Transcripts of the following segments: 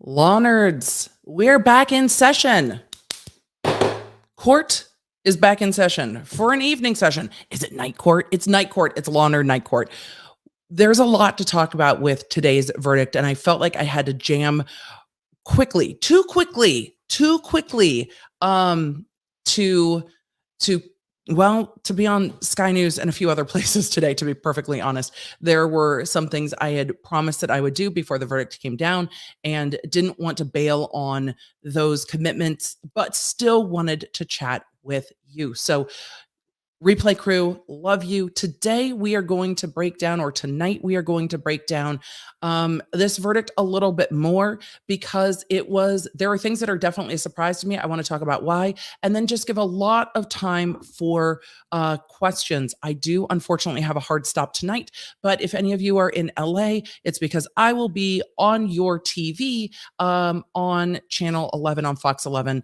Law nerds, we're back in session. Court is back in session for an evening session. Is it night court? It's night court. It's law nerd night court. There's a lot to talk about with today's verdict, and I felt like I had to jam too quickly, to to be on Sky News and a few other places today, to be perfectly honest. There were some things I had promised that I would do before the verdict came down and didn't want to bail on those commitments, but still wanted to chat with you. So replay crew, love you. Today we are going to break down, or tonight we are going to break down this verdict a little bit more, because there are things that are definitely a surprise to me. I want to talk about why, and then just give a lot of time for questions. I do unfortunately have a hard stop tonight, but if any of you are in LA, it's because I will be on your TV on channel 11 on Fox 11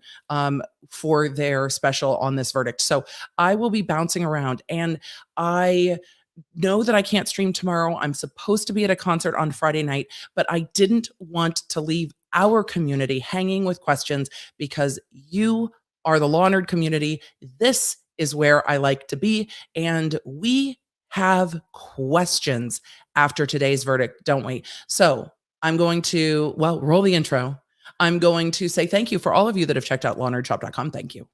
for their special on this verdict. So I will be bouncing around, and I know that I can't stream tomorrow. I'm supposed to be at a concert on Friday night, but I didn't want to leave our community hanging with questions, because you are the law nerd community. This is where I like to be, and we have questions after today's verdict, don't we? So I'm going to, roll the intro. I'm going to say thank you for all of you that have checked out lawnerdshop.com. Thank you.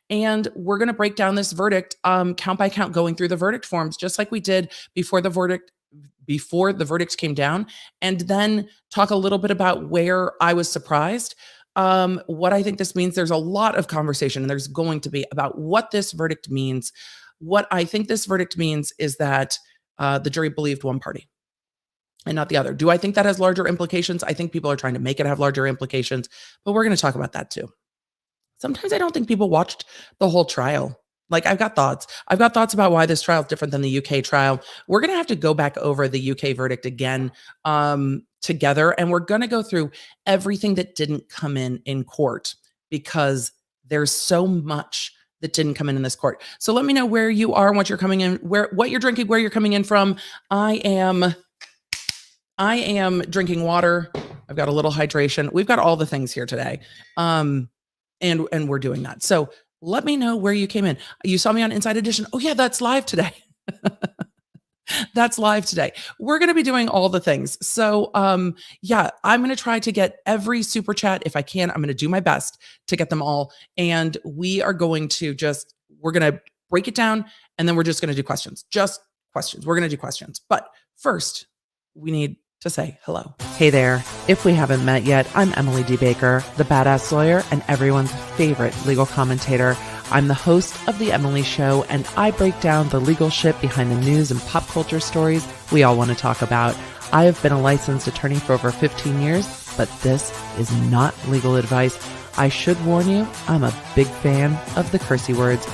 And we're going to break down this verdict count by count, going through the verdict forms, just like we did before the verdict came down, and then talk a little bit about where I was surprised, what I think this means. There's a lot of conversation, and there's going to be, about what this verdict means. What I think this verdict means is that the jury believed one party and not the other. Do I think that has larger implications? I think people are trying to make it have larger implications, but we're going to talk about that too. Sometimes I don't think people watched the whole trial. Like, I've got thoughts. I've got thoughts about why this trial is different than the UK trial. We're going to have to go back over the UK verdict again together, and we're going to go through everything that didn't come in court, because there's so much that didn't come in this court. So let me know where you are and what you're coming in, what you're drinking, where you're coming in from. I am drinking water. I've got a little hydration. We've got all the things here today. And we're doing that. So let me know where you came in. You saw me on Inside Edition. Oh yeah, that's live today. That's live today. We're going to be doing all the things. So yeah, I'm going to try to get every super chat if I can. I'm going to do my best to get them all. And we're going to break it down, and then we're just going to do questions. Just questions. We're going to do questions. But first, we need to say hello. Hey there. If we haven't met yet, I'm Emily D. Baker, the badass lawyer and everyone's favorite legal commentator. I'm the host of The Emily Show, and I break down the legal shit behind the news and pop culture stories we all want to talk about. I have been a licensed attorney for over 15 years, but this is not legal advice. I should warn you, I'm a big fan of the cursey words.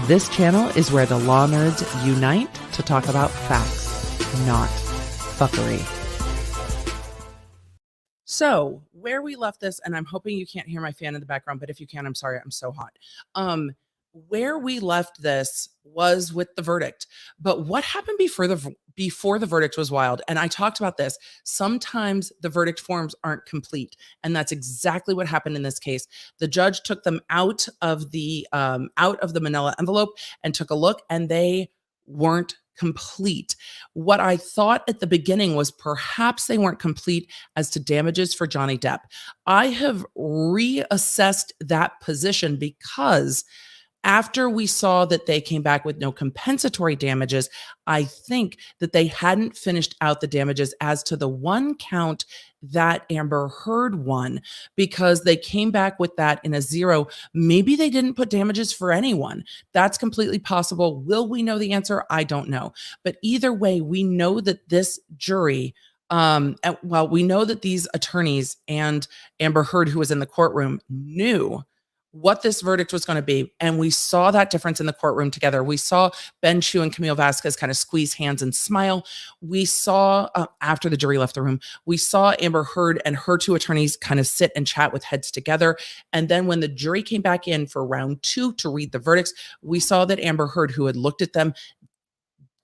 This channel is where the law nerds unite to talk about facts, not fuckery. So where we left this, and I'm hoping you can't hear my fan in the background, but if you can, I'm sorry, I'm so hot. Where we left this was with the verdict, but what happened before the verdict was wild. And I talked about this. Sometimes the verdict forms aren't complete, and that's exactly what happened in this case. The judge took them out of the manila envelope and took a look, and they weren't complete. What I thought at the beginning was perhaps they weren't complete as to damages for Johnny Depp. I have reassessed that position, because after we saw that they came back with no compensatory damages, I think that they hadn't finished out the damages as to the one count that Amber Heard won, because they came back with that in a zero. Maybe they didn't put damages for anyone. That's completely possible. Will we know the answer? I don't know. But either way, we know that this jury, we know that these attorneys and Amber Heard, who was in the courtroom, knew what this verdict was going to be. And we saw that difference in the courtroom together. We saw Ben Chu and Camille Vasquez kind of squeeze hands and smile. We saw, after the jury left the room, we saw Amber Heard and her two attorneys kind of sit and chat with heads together. And then when the jury came back in for round two to read the verdicts, we saw that Amber Heard, who had looked at them,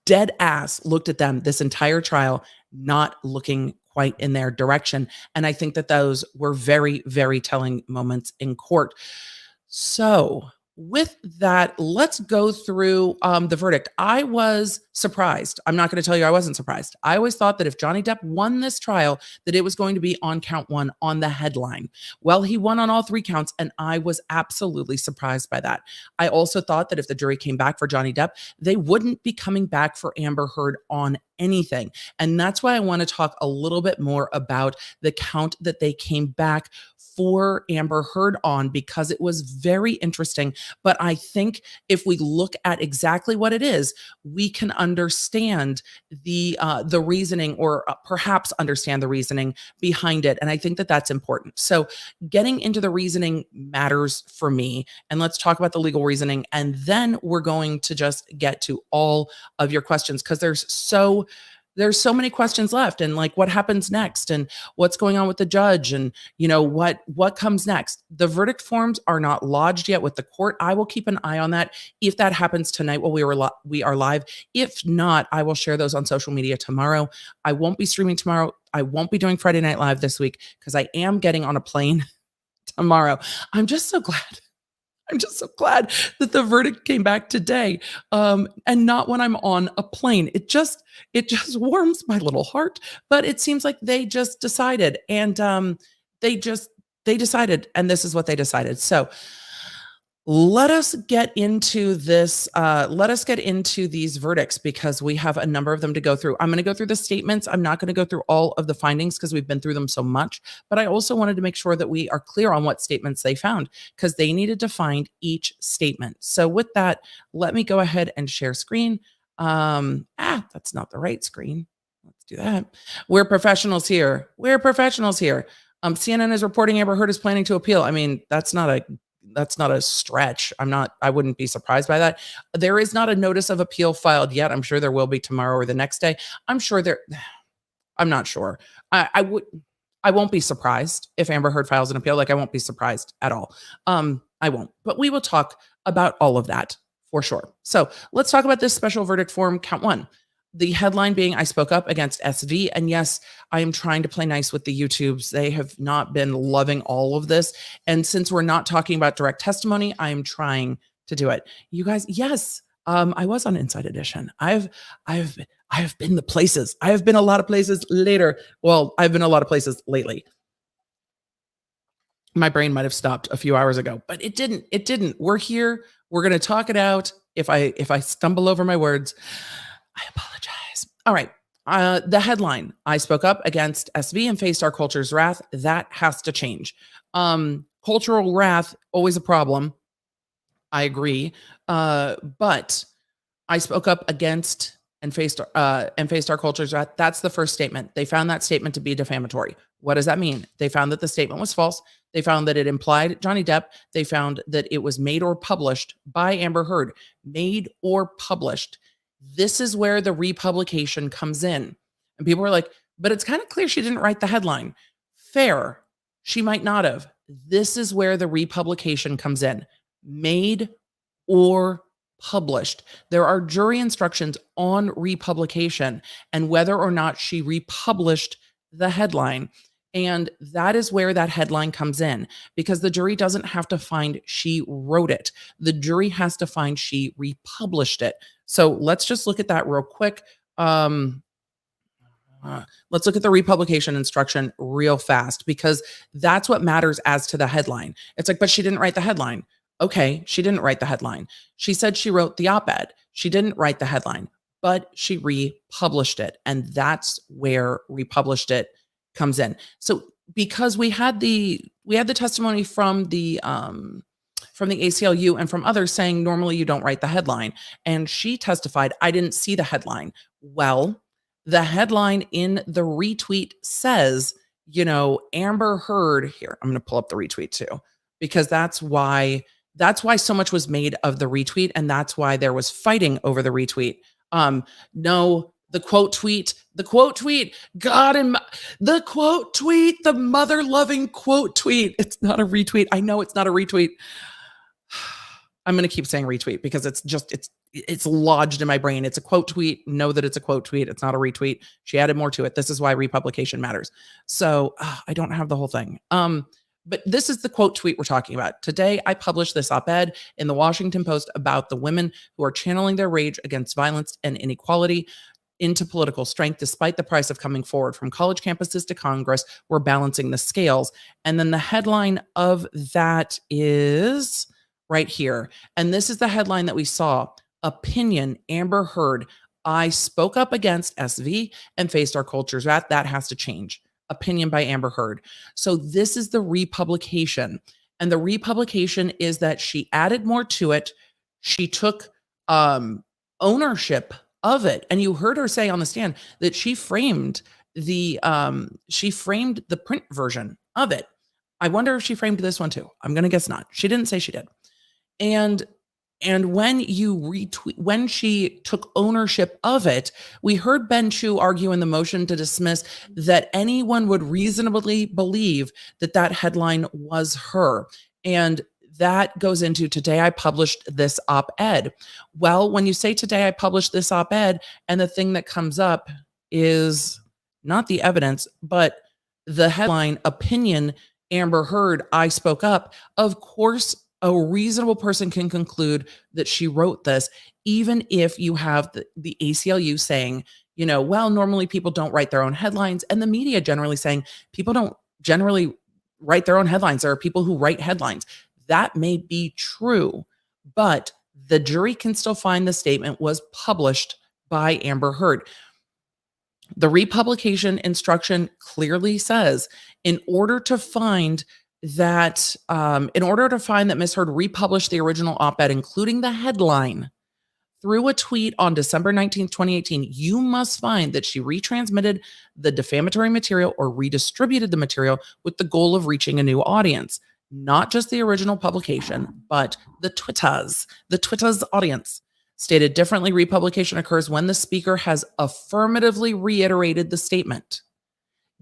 dead ass looked at them this entire trial, not looking quite in their direction. And I think that those were very, very telling moments in court. So, with that, let's go through the verdict. I was surprised. I'm not going to tell you I wasn't surprised. I always thought that if Johnny Depp won this trial, that it was going to be on count one on the headline. Well, he won on all three counts, and I was absolutely surprised by that. I also thought that if the jury came back for Johnny Depp, they wouldn't be coming back for Amber Heard on anything. And that's why I want to talk a little bit more about the count that they came back for Amber Heard on, because it was very interesting. But I think if we look at exactly what it is, we can understand the reasoning, or perhaps understand the reasoning behind it. And I think that that's important. So getting into the reasoning matters for me. And let's talk about the legal reasoning. And then we're going to just get to all of your questions, because there's so many questions left, and like what happens next, and what's going on with the judge, and what comes next. The verdict forms are not lodged yet with the court. I will keep an eye on that. If that happens tonight while we are live, if not, I will share those on social media tomorrow. I won't be streaming tomorrow. I won't be doing Friday Night Live this week because I am getting on a plane tomorrow. I'm just so glad that the verdict came back today, and not when I'm on a plane. It just warms my little heart. But it seems like they just decided, and they decided, and this is what they decided. So let us get into this. Let us get into these verdicts, because we have a number of them to go through. I'm going to go through the statements. I'm not going to go through all of the findings because we've been through them so much. But I also wanted to make sure that we are clear on what statements they found, because they needed to find each statement. So with that, let me go ahead and share screen. That's not the right screen. Let's do that. We're professionals here. CNN is reporting Amber Heard is planning to appeal. I mean, that's not a stretch. I wouldn't be surprised by that. There is not a notice of appeal filed yet. I'm sure there will be tomorrow or the next day. I'm not sure. I won't be surprised if Amber Heard files an appeal. Like, I won't be surprised at all. I won't, but we will talk about all of that for sure. So let's talk about this special verdict form, count one. The headline being, I spoke up against SV. And yes, I am trying to play nice with the YouTubes. They have not been loving all of this. And since we're not talking about direct testimony, I am trying to do it. You guys, yes, I was on Inside Edition. I've been the places. I have been a lot of places later. Well, I've been a lot of places lately. My brain might have stopped a few hours ago, but it didn't. We're here. We're going to talk it out. If I stumble over my words, I apologize. All right. The headline, I spoke up against SV and faced our culture's wrath. That has to change. Cultural wrath, always a problem. I agree. But I spoke up against and faced our culture's wrath. That's the first statement. They found that statement to be defamatory. What does that mean? They found that the statement was false. They found that it implied Johnny Depp. They found that it was made or published by Amber Heard. Made or published. This is where the republication comes in. And people were like, but it's kind of clear she didn't write the headline. Fair. She might not have. This is where the republication comes in. Made or published. There are jury instructions on republication and whether or not she republished the headline. And that is where that headline comes in, because the jury doesn't have to find she wrote it. The jury has to find she republished it. So let's just look at that real quick. Let's look at the republication instruction real fast, because that's what matters as to the headline. It's like, but she didn't write the headline. Okay, she didn't write the headline. She said she wrote the op-ed. She didn't write the headline, but she republished it. And that's where republished it comes in. So because we had the testimony from the ACLU and from others saying normally you don't write the headline, and she testified, I didn't see the headline. Well, the headline in the retweet says, Amber Heard here. I'm going to pull up the retweet too, because that's why so much was made of the retweet, and that's why there was fighting over the retweet. The quote tweet, God, and the quote tweet, the mother-loving quote tweet. It's not a retweet. I know it's not a retweet. I'm going to keep saying retweet because it's it's lodged in my brain. It's a quote tweet. Know that it's a quote tweet. It's not a retweet. She added more to it. This is why republication matters. So I don't have the whole thing. But this is the quote tweet we're talking about. Today, I published this op-ed in the Washington Post about the women who are channeling their rage against violence and inequality into political strength, despite the price of coming forward. From college campuses to Congress, we're balancing the scales. And then the headline of that is right here. And this is the headline that we saw. Opinion, Amber Heard. I spoke up against SV and faced our culture's wrath. That has to change. Opinion by Amber Heard. So this is the republication. And the republication is that she added more to it. She took ownership of it. And you heard her say on the stand that she framed the print version of it. I wonder if she framed this one too. I'm going to guess not. She didn't say she did. And when you retweet, when she took ownership of it, we heard Ben Chu argue in the motion to dismiss that anyone would reasonably believe that that headline was her. And that goes into today I published this op-ed. Well, when you say today I published this op-ed, and the thing that comes up is not the evidence, but the headline, opinion, Amber Heard, I spoke up. Of course, a reasonable person can conclude that she wrote this, even if you have the ACLU saying, well, normally people don't write their own headlines, and the media generally saying people don't generally write their own headlines. There are people who write headlines. That may be true, but the jury can still find the statement was published by Amber Heard. The republication instruction clearly says in order to find that Ms. Heard republished the original op-ed, including the headline, through a tweet on December 19th, 2018, you must find that she retransmitted the defamatory material or redistributed the material with the goal of reaching a new audience. Not just the original publication, but the Twitter's audience. Stated differently, republication occurs when the speaker has affirmatively reiterated the statement.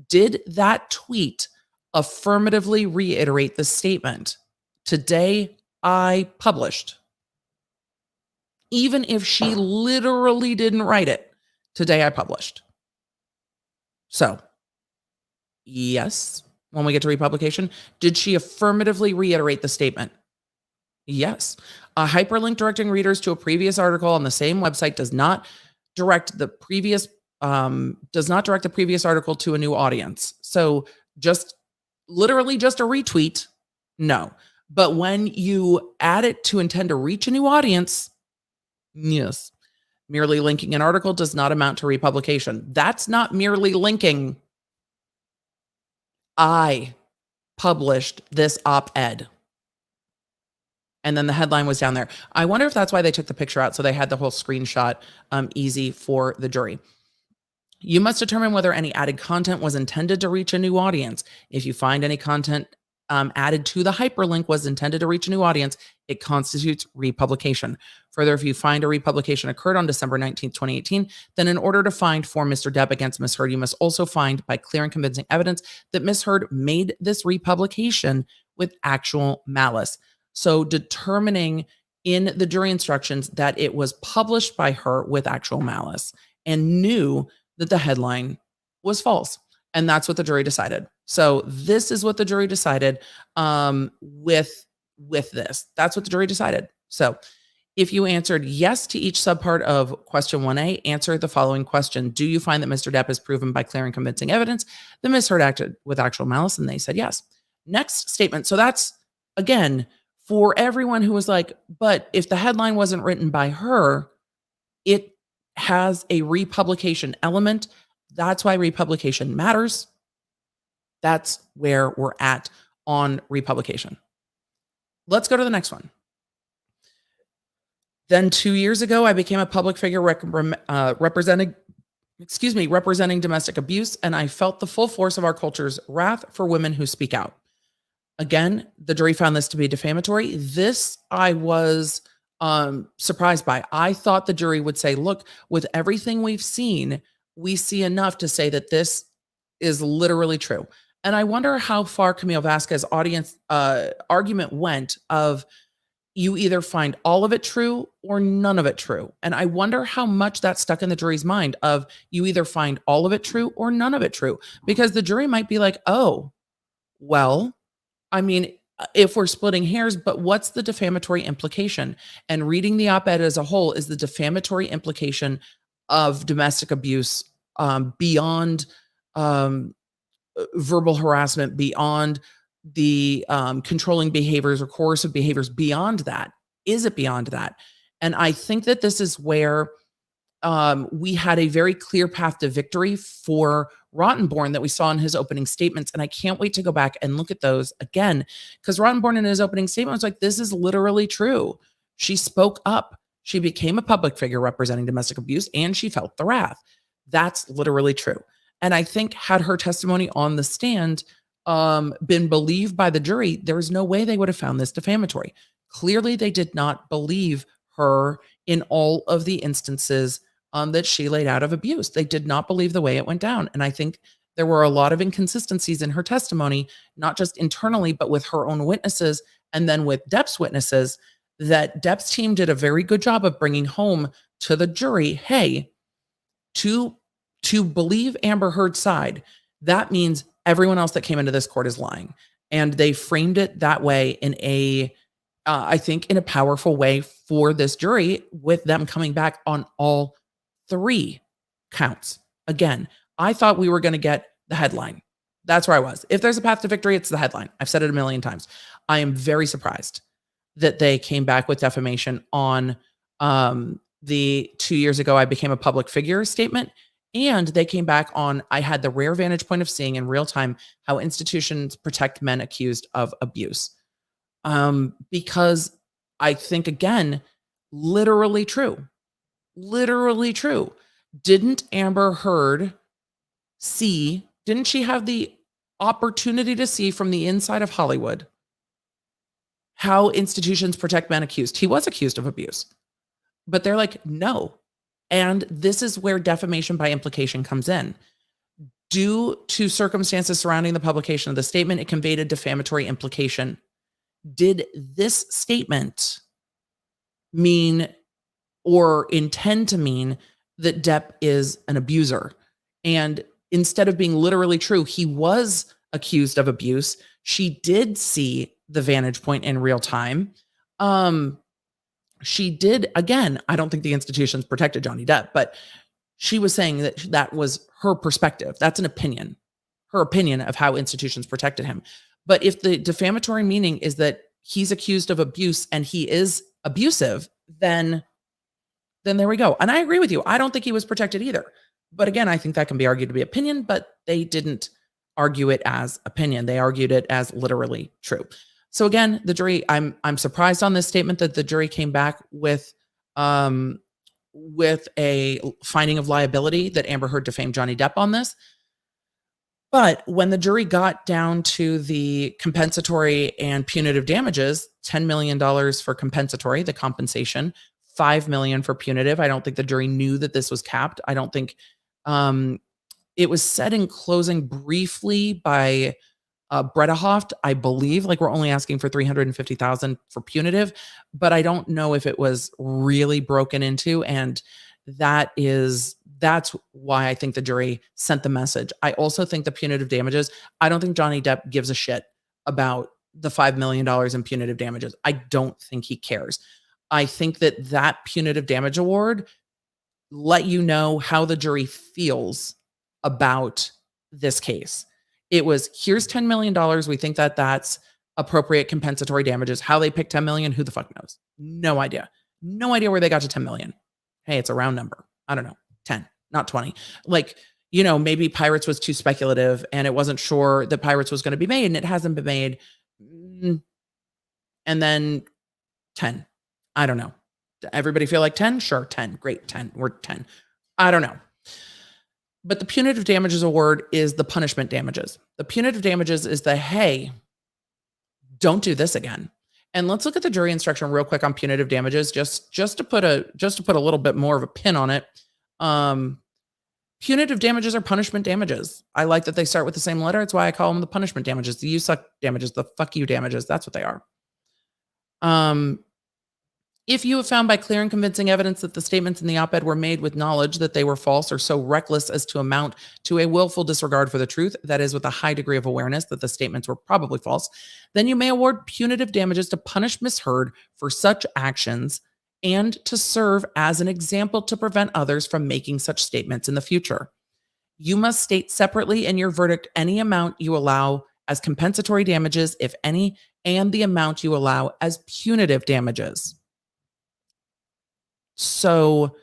Did that tweet affirmatively reiterate the statement? Today, I published. Even if she literally didn't write it, today I published. So, yes, when we get to republication, did she affirmatively reiterate the statement? Yes. A hyperlink directing readers to a previous article on the same website does not direct the previous article to a new audience. So just literally just a retweet, no. But when you add it to intend to reach a new audience, yes. Merely linking an article does not amount to republication. That's not merely linking. I published this op-ed. And then the headline was down there. I wonder if that's why they took the picture out, so they had the whole screenshot easy for the jury. You must determine whether any added content was intended to reach a new audience. If you find any content added to the hyperlink was intended to reach a new audience, it constitutes republication. Further, if you find a republication occurred on December 19th, 2018, then in order to find for Mr. Depp against Ms. Heard, you must also find by clear and convincing evidence that Ms. Heard made this republication with actual malice. So determining in the jury instructions that it was published by her with actual malice and knew that the headline was false. And that's what the jury decided. So this is what the jury decided with this. That's what the jury decided. So if you answered yes to each subpart of question 1A, answer the following question. Do you find that Mr. Depp has proven by clear and convincing evidence that Ms. Heard acted with actual malice? And they said yes. Next statement. So that's, again, for everyone who was like, but if the headline wasn't written by her, it has a republication element. That's why republication matters. That's where we're at on republication. Let's go to the next one. Then 2 years ago, I became a public figure representing domestic abuse, and I felt the full force of our culture's wrath for women who speak out. Again, the jury found this to be defamatory. This I was surprised by. I thought the jury would say, look, with everything we've seen, we see enough to say that this is literally true. And I wonder how far Camille Vasquez's argument went of you either find all of it true or none of it true. And I wonder how much that stuck in the jury's mind of you either find all of it true or none of it true, because the jury might be like, oh, well, I mean, if we're splitting hairs, but what's the defamatory implication? And reading the op-ed as a whole is the defamatory implication of domestic abuse, beyond um, verbal harassment, beyond the controlling behaviors or coercive behaviors, beyond that. Is it beyond that? And I think that this is where we had a very clear path to victory for Rottenborn that we saw in his opening statements. And I can't wait to go back and look at those again, because Rottenborn in his opening statement was like, this is literally true. She spoke up. She became a public figure representing domestic abuse, and she felt the wrath. That's literally true. And I think had her testimony on the stand been believed by the jury, there's no way they would have found this defamatory. Clearly, they did not believe her in all of the instances that she laid out of abuse. They did not believe the way it went down. And I think there were a lot of inconsistencies in her testimony, not just internally, but with her own witnesses and then with Depp's witnesses, that Depp's team did a very good job of bringing home to the jury, hey, to believe Amber Heard's side, that means everyone else that came into this court is lying. And they framed it that way in I think in a powerful way for this jury, with them coming back on all 3 counts. Again, I thought we were going to get the headline. That's where I was. If there's a path to victory, it's the headline. I've said it a million times. I am very surprised that they came back with defamation on the 2 years ago I became a public figure statement. And they came back on, I had the rare vantage point of seeing in real time how institutions protect men accused of abuse. Because I think, again, literally true. Literally true. Didn't Amber Heard see, didn't she have the opportunity to see from the inside of Hollywood how institutions protect men accused? He was accused of abuse, but they're like, no. And this is where defamation by implication comes in. Due to circumstances surrounding the publication of the statement, it conveyed a defamatory implication. Did this statement mean or intend to mean that Depp is an abuser? And instead of being literally true, he was accused of abuse. She did see the vantage point in real time. She did, again, I don't think the institutions protected Johnny Depp, but she was saying that that was her perspective. That's an opinion, her opinion of how institutions protected him. But if the defamatory meaning is that he's accused of abuse and he is abusive, then there we go. And I agree with you. I don't think he was protected either. But again, I think that can be argued to be opinion, but they didn't argue it as opinion. They argued it as literally true. So again, the jury, I'm surprised on this statement that the jury came back with a finding of liability that Amber Heard defamed Johnny Depp on this. But when the jury got down to the compensatory and punitive damages, $10 million for compensatory, the compensation, $5 million for punitive. I don't think the jury knew that this was capped. I don't think it was said in closing briefly by Bredehoft, I believe, like we're only asking for $350,000 for punitive, but I don't know if it was really broken into. And that's why I think the jury sent the message. I also think the punitive damages, I don't think Johnny Depp gives a shit about the $5 million in punitive damages. I don't think he cares. I think that punitive damage award let you know how the jury feels about this case. It was, here's $10 million. We think that that's appropriate compensatory damages. How they picked 10 million, who the fuck knows? No idea. No idea where they got to 10 million. Hey, it's a round number. I don't know. 10, not 20. Like, maybe Pirates was too speculative and it wasn't sure that Pirates was going to be made and it hasn't been made. And then 10. I don't know. Everybody feel like 10? Sure, 10. Great, 10. We're 10. I don't know. But the punitive damages award is the punishment damages. The punitive damages is the, hey, don't do this again. And let's look at the jury instruction real quick on punitive damages, just to put a little bit more of a pin on it. Punitive damages are punishment damages. I like that they start with the same letter. It's why I call them the punishment damages, the you suck damages, the fuck you damages. That's what they are. If you have found by clear and convincing evidence that the statements in the op ed were made with knowledge that they were false or so reckless as to amount to a willful disregard for the truth, that is, with a high degree of awareness that the statements were probably false, then you may award punitive damages to punish Miss Heard for such actions and to serve as an example to prevent others from making such statements in the future. You must state separately in your verdict any amount you allow as compensatory damages, if any, and the amount you allow as punitive damages. So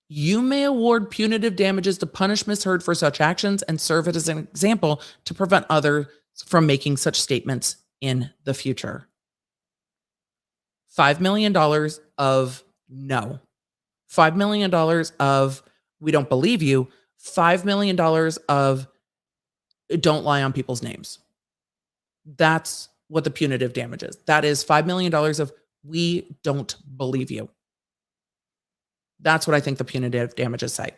you may award punitive damages to punish Miss Heard for such actions and serve it as an example to prevent others from making such statements in the future. $5 million of no. $5 million of we don't believe you. $5 million of don't lie on people's names. That's what the punitive damage is. That is $5 million of we don't believe you. That's what I think the punitive damages say.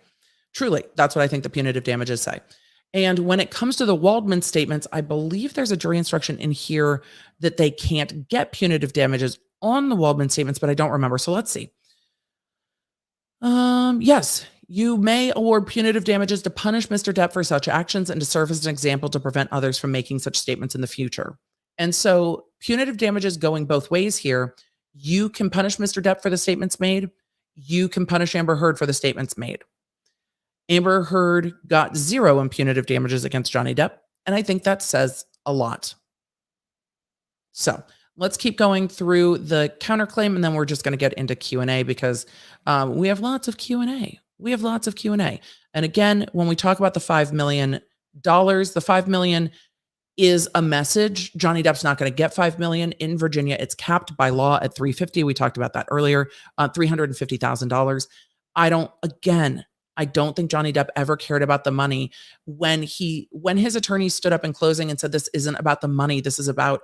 Truly, that's what I think the punitive damages say. And when it comes to the Waldman statements, I believe there's a jury instruction in here that they can't get punitive damages on the Waldman statements, but I don't remember. So let's see. Yes, you may award punitive damages to punish Mr. Depp for such actions and to serve as an example to prevent others from making such statements in the future. And so punitive damages going both ways here. You can punish Mr. Depp for the statements made. You can punish Amber Heard for the statements made. Amber Heard got 0 in punitive damages against Johnny Depp, and I think that says a lot. So let's keep going through the counterclaim, and then we're just going to get into Q&A because we have lots of Q&A. And again, when we talk about the $5 million, the $5 million is a message. Johnny Depp's not going to get $5 million in Virginia. It's capped by law at $350,000. We talked about that earlier. $350,000. I don't think Johnny Depp ever cared about the money. When his attorney stood up in closing and said, this isn't about the money, this is about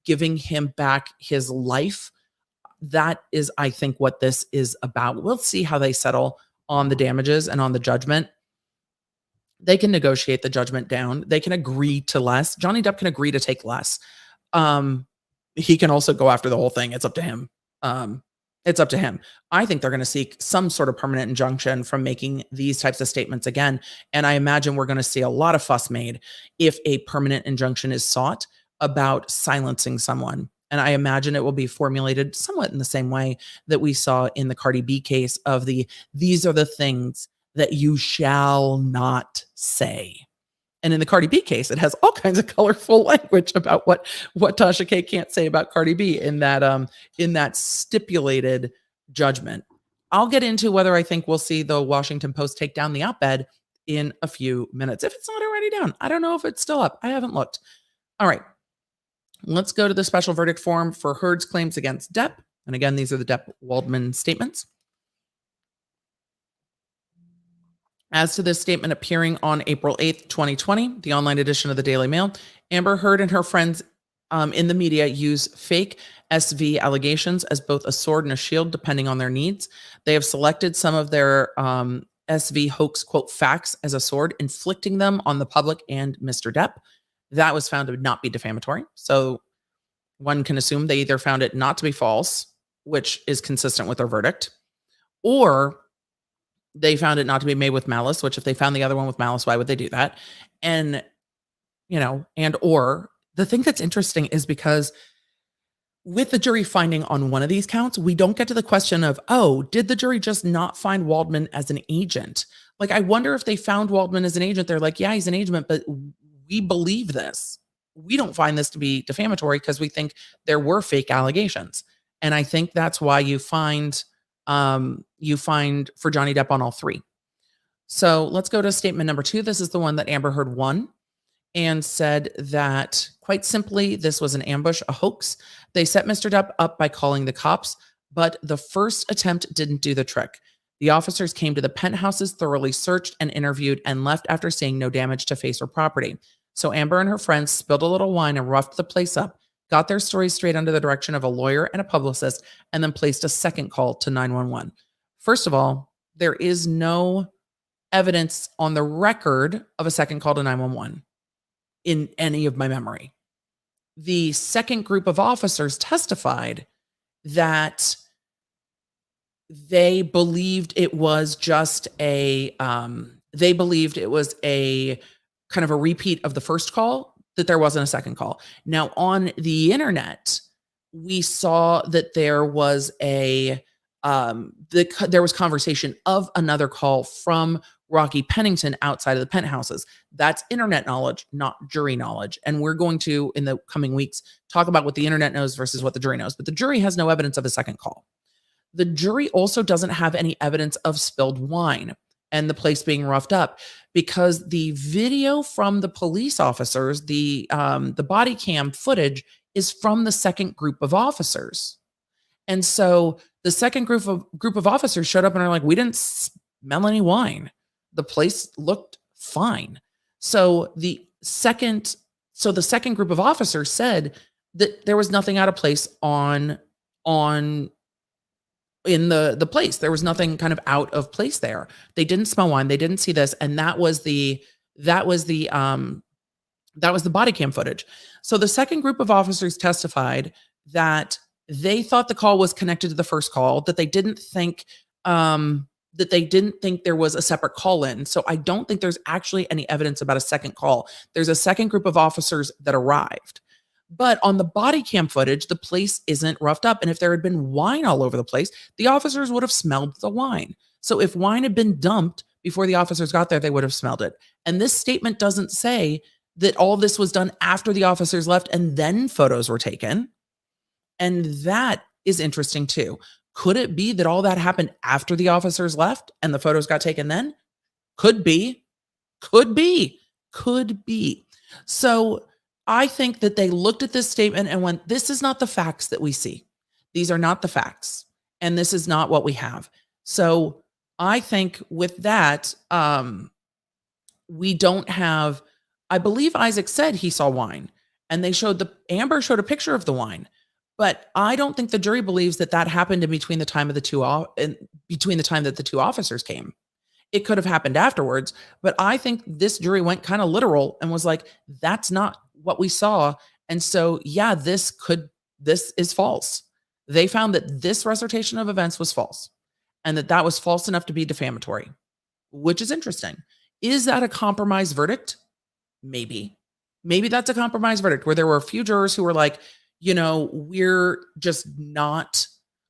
giving him back his life. That is, I think, what this is about. We'll see how they settle on the damages and on the judgment. They can negotiate the judgment down. They can agree to less. Johnny Depp can agree to take less. He can also go after the whole thing. It's up to him. I think they're going to seek some sort of permanent injunction from making these types of statements again. And I imagine we're going to see a lot of fuss made if a permanent injunction is sought about silencing someone. And I imagine it will be formulated somewhat in the same way that we saw in the Cardi B case of these are the things that you shall not say. And in the Cardi B case, it has all kinds of colorful language about what Tasha K can't say about Cardi B in that stipulated judgment. I'll get into whether I think we'll see the Washington Post take down the op-ed in a few minutes. If it's not already down, I don't know if it's still up. I haven't looked. All right. Let's go to the special verdict form for Heard's claims against Depp. And again, these are the Depp-Waldman statements. As to this statement appearing on April 8th, 2020, the online edition of the Daily Mail, Amber Heard and her friends in the media use fake SV allegations as both a sword and a shield, depending on their needs. They have selected some of their SV hoax, quote, facts as a sword, inflicting them on the public and Mr. Depp. That was found to not be defamatory. So one can assume they either found it not to be false, which is consistent with their verdict, or they found it not to be made with malice, which if they found the other one with malice, why would they do that? And, or the thing that's interesting is because with the jury finding on one of these counts, we don't get to the question of, did the jury just not find Waldman as an agent? Like, I wonder if they found Waldman as an agent. They're like, yeah, he's an agent, but we believe this. We don't find this to be defamatory because we think there were fake allegations. And I think that's why you find for Johnny Depp on all three. So let's go to statement number 2. This is the one that Amber Heard won and said that, quite simply, this was an ambush, a hoax. They set Mr. Depp up by calling the cops, but the first attempt didn't do the trick. The officers came to the penthouses, thoroughly searched and interviewed, and left after seeing no damage to face or property. So Amber and her friends spilled a little wine and roughed the place up, got their stories straight under the direction of a lawyer and a publicist, and then placed a second call to 911. First of all, there is no evidence on the record of a second call to 911 in any of my memory. The second group of officers testified that they believed it was just they believed it was a kind of a repeat of the first call, that there wasn't a second call. Now, on the internet, we saw that there was there was conversation of another call from Rocky Pennington outside of the penthouses. That's internet knowledge, not jury knowledge. And we're going to, in the coming weeks, talk about what the internet knows versus what the jury knows. But the jury has no evidence of a second call. The jury also doesn't have any evidence of spilled wine and the place being roughed up, because the video from the police officers, the body cam footage, is from the second group of officers. And so the second group of officers showed up and are like, we didn't smell any wine. The place looked fine. So the second group of officers said that there was nothing out of place in the place. There was nothing kind of out of place there. They didn't smell wine. They didn't see this. And that was the body cam footage. So the second group of officers testified that they thought the call was connected to the first call, that they didn't think there was a separate call in. So I don't think there's actually any evidence about a second call. There's a second group of officers that arrived. But on the body cam footage, the place isn't roughed up. And if there had been wine all over the place, the officers would have smelled the wine. So if wine had been dumped before the officers got there, they would have smelled it. And this statement doesn't say that all this was done after the officers left and then photos were taken. And that is interesting too. Could it be that all that happened after the officers left and the photos got taken then? Could be. Could be. Could be. So I think that they looked at this statement and went, this is not the facts that we see. These are not the facts. And this is not what we have. So I think with that, we don't have, I believe Isaac said he saw wine, and Amber showed a picture of the wine. But I don't think the jury believes that that happened in between the time that the two officers came. It could have happened afterwards, but I think this jury went kind of literal and was like, that's not what we saw. And so, yeah, this is false. They found that this recitation of events was false, and that was false enough to be defamatory, which is interesting. Is that a compromise verdict? Maybe. Maybe that's a compromise verdict where there were a few jurors who were like, we're just not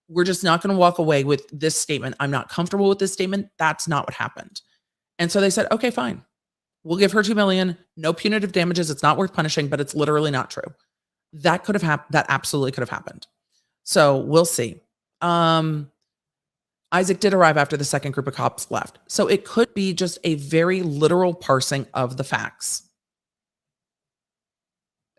going to walk away with this statement. I'm not comfortable with this statement. That's not what happened. And so they said, okay, fine. We'll give her $2 million, no punitive damages. It's not worth punishing, but it's literally not true. That could have happened. That absolutely could have happened. So we'll see. Isaac did arrive after the second group of cops left. So it could be just a very literal parsing of the facts.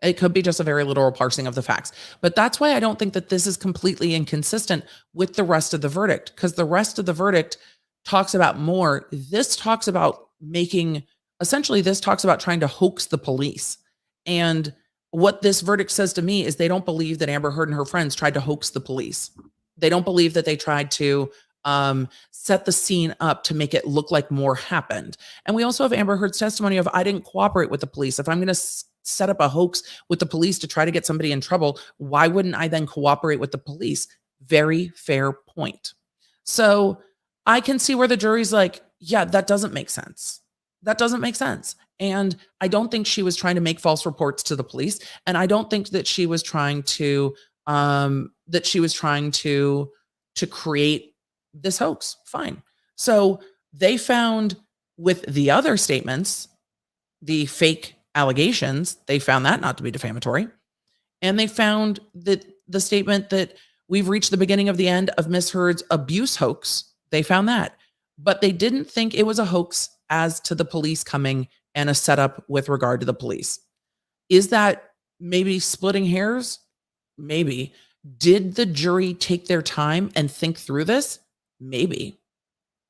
It could be just a very literal parsing of the facts. But that's why I don't think that this is completely inconsistent with the rest of the verdict, because the rest of the verdict talks about more. This talks about this talks about trying to hoax the police. And what this verdict says to me is they don't believe that Amber Heard and her friends tried to hoax the police. They don't believe that they tried to set the scene up to make it look like more happened. And we also have Amber Heard's testimony of, I didn't cooperate with the police. If I'm going to set up a hoax with the police to try to get somebody in trouble, why wouldn't I then cooperate with the police? Very fair point. So I can see where the jury's like, yeah, that doesn't make sense. That doesn't make sense. And I don't think she was trying to make false reports to the police. And I don't think that she was trying to create this hoax. Fine. So they found with the other statements, the fake allegations, they found that not to be defamatory. And they found that the statement that we've reached the beginning of the end of Miss Heard's abuse hoax, they found that. But they didn't think it was a hoax as to the police coming and a setup with regard to the police. Is that maybe splitting hairs? Maybe. Did the jury take their time and think through this? Maybe.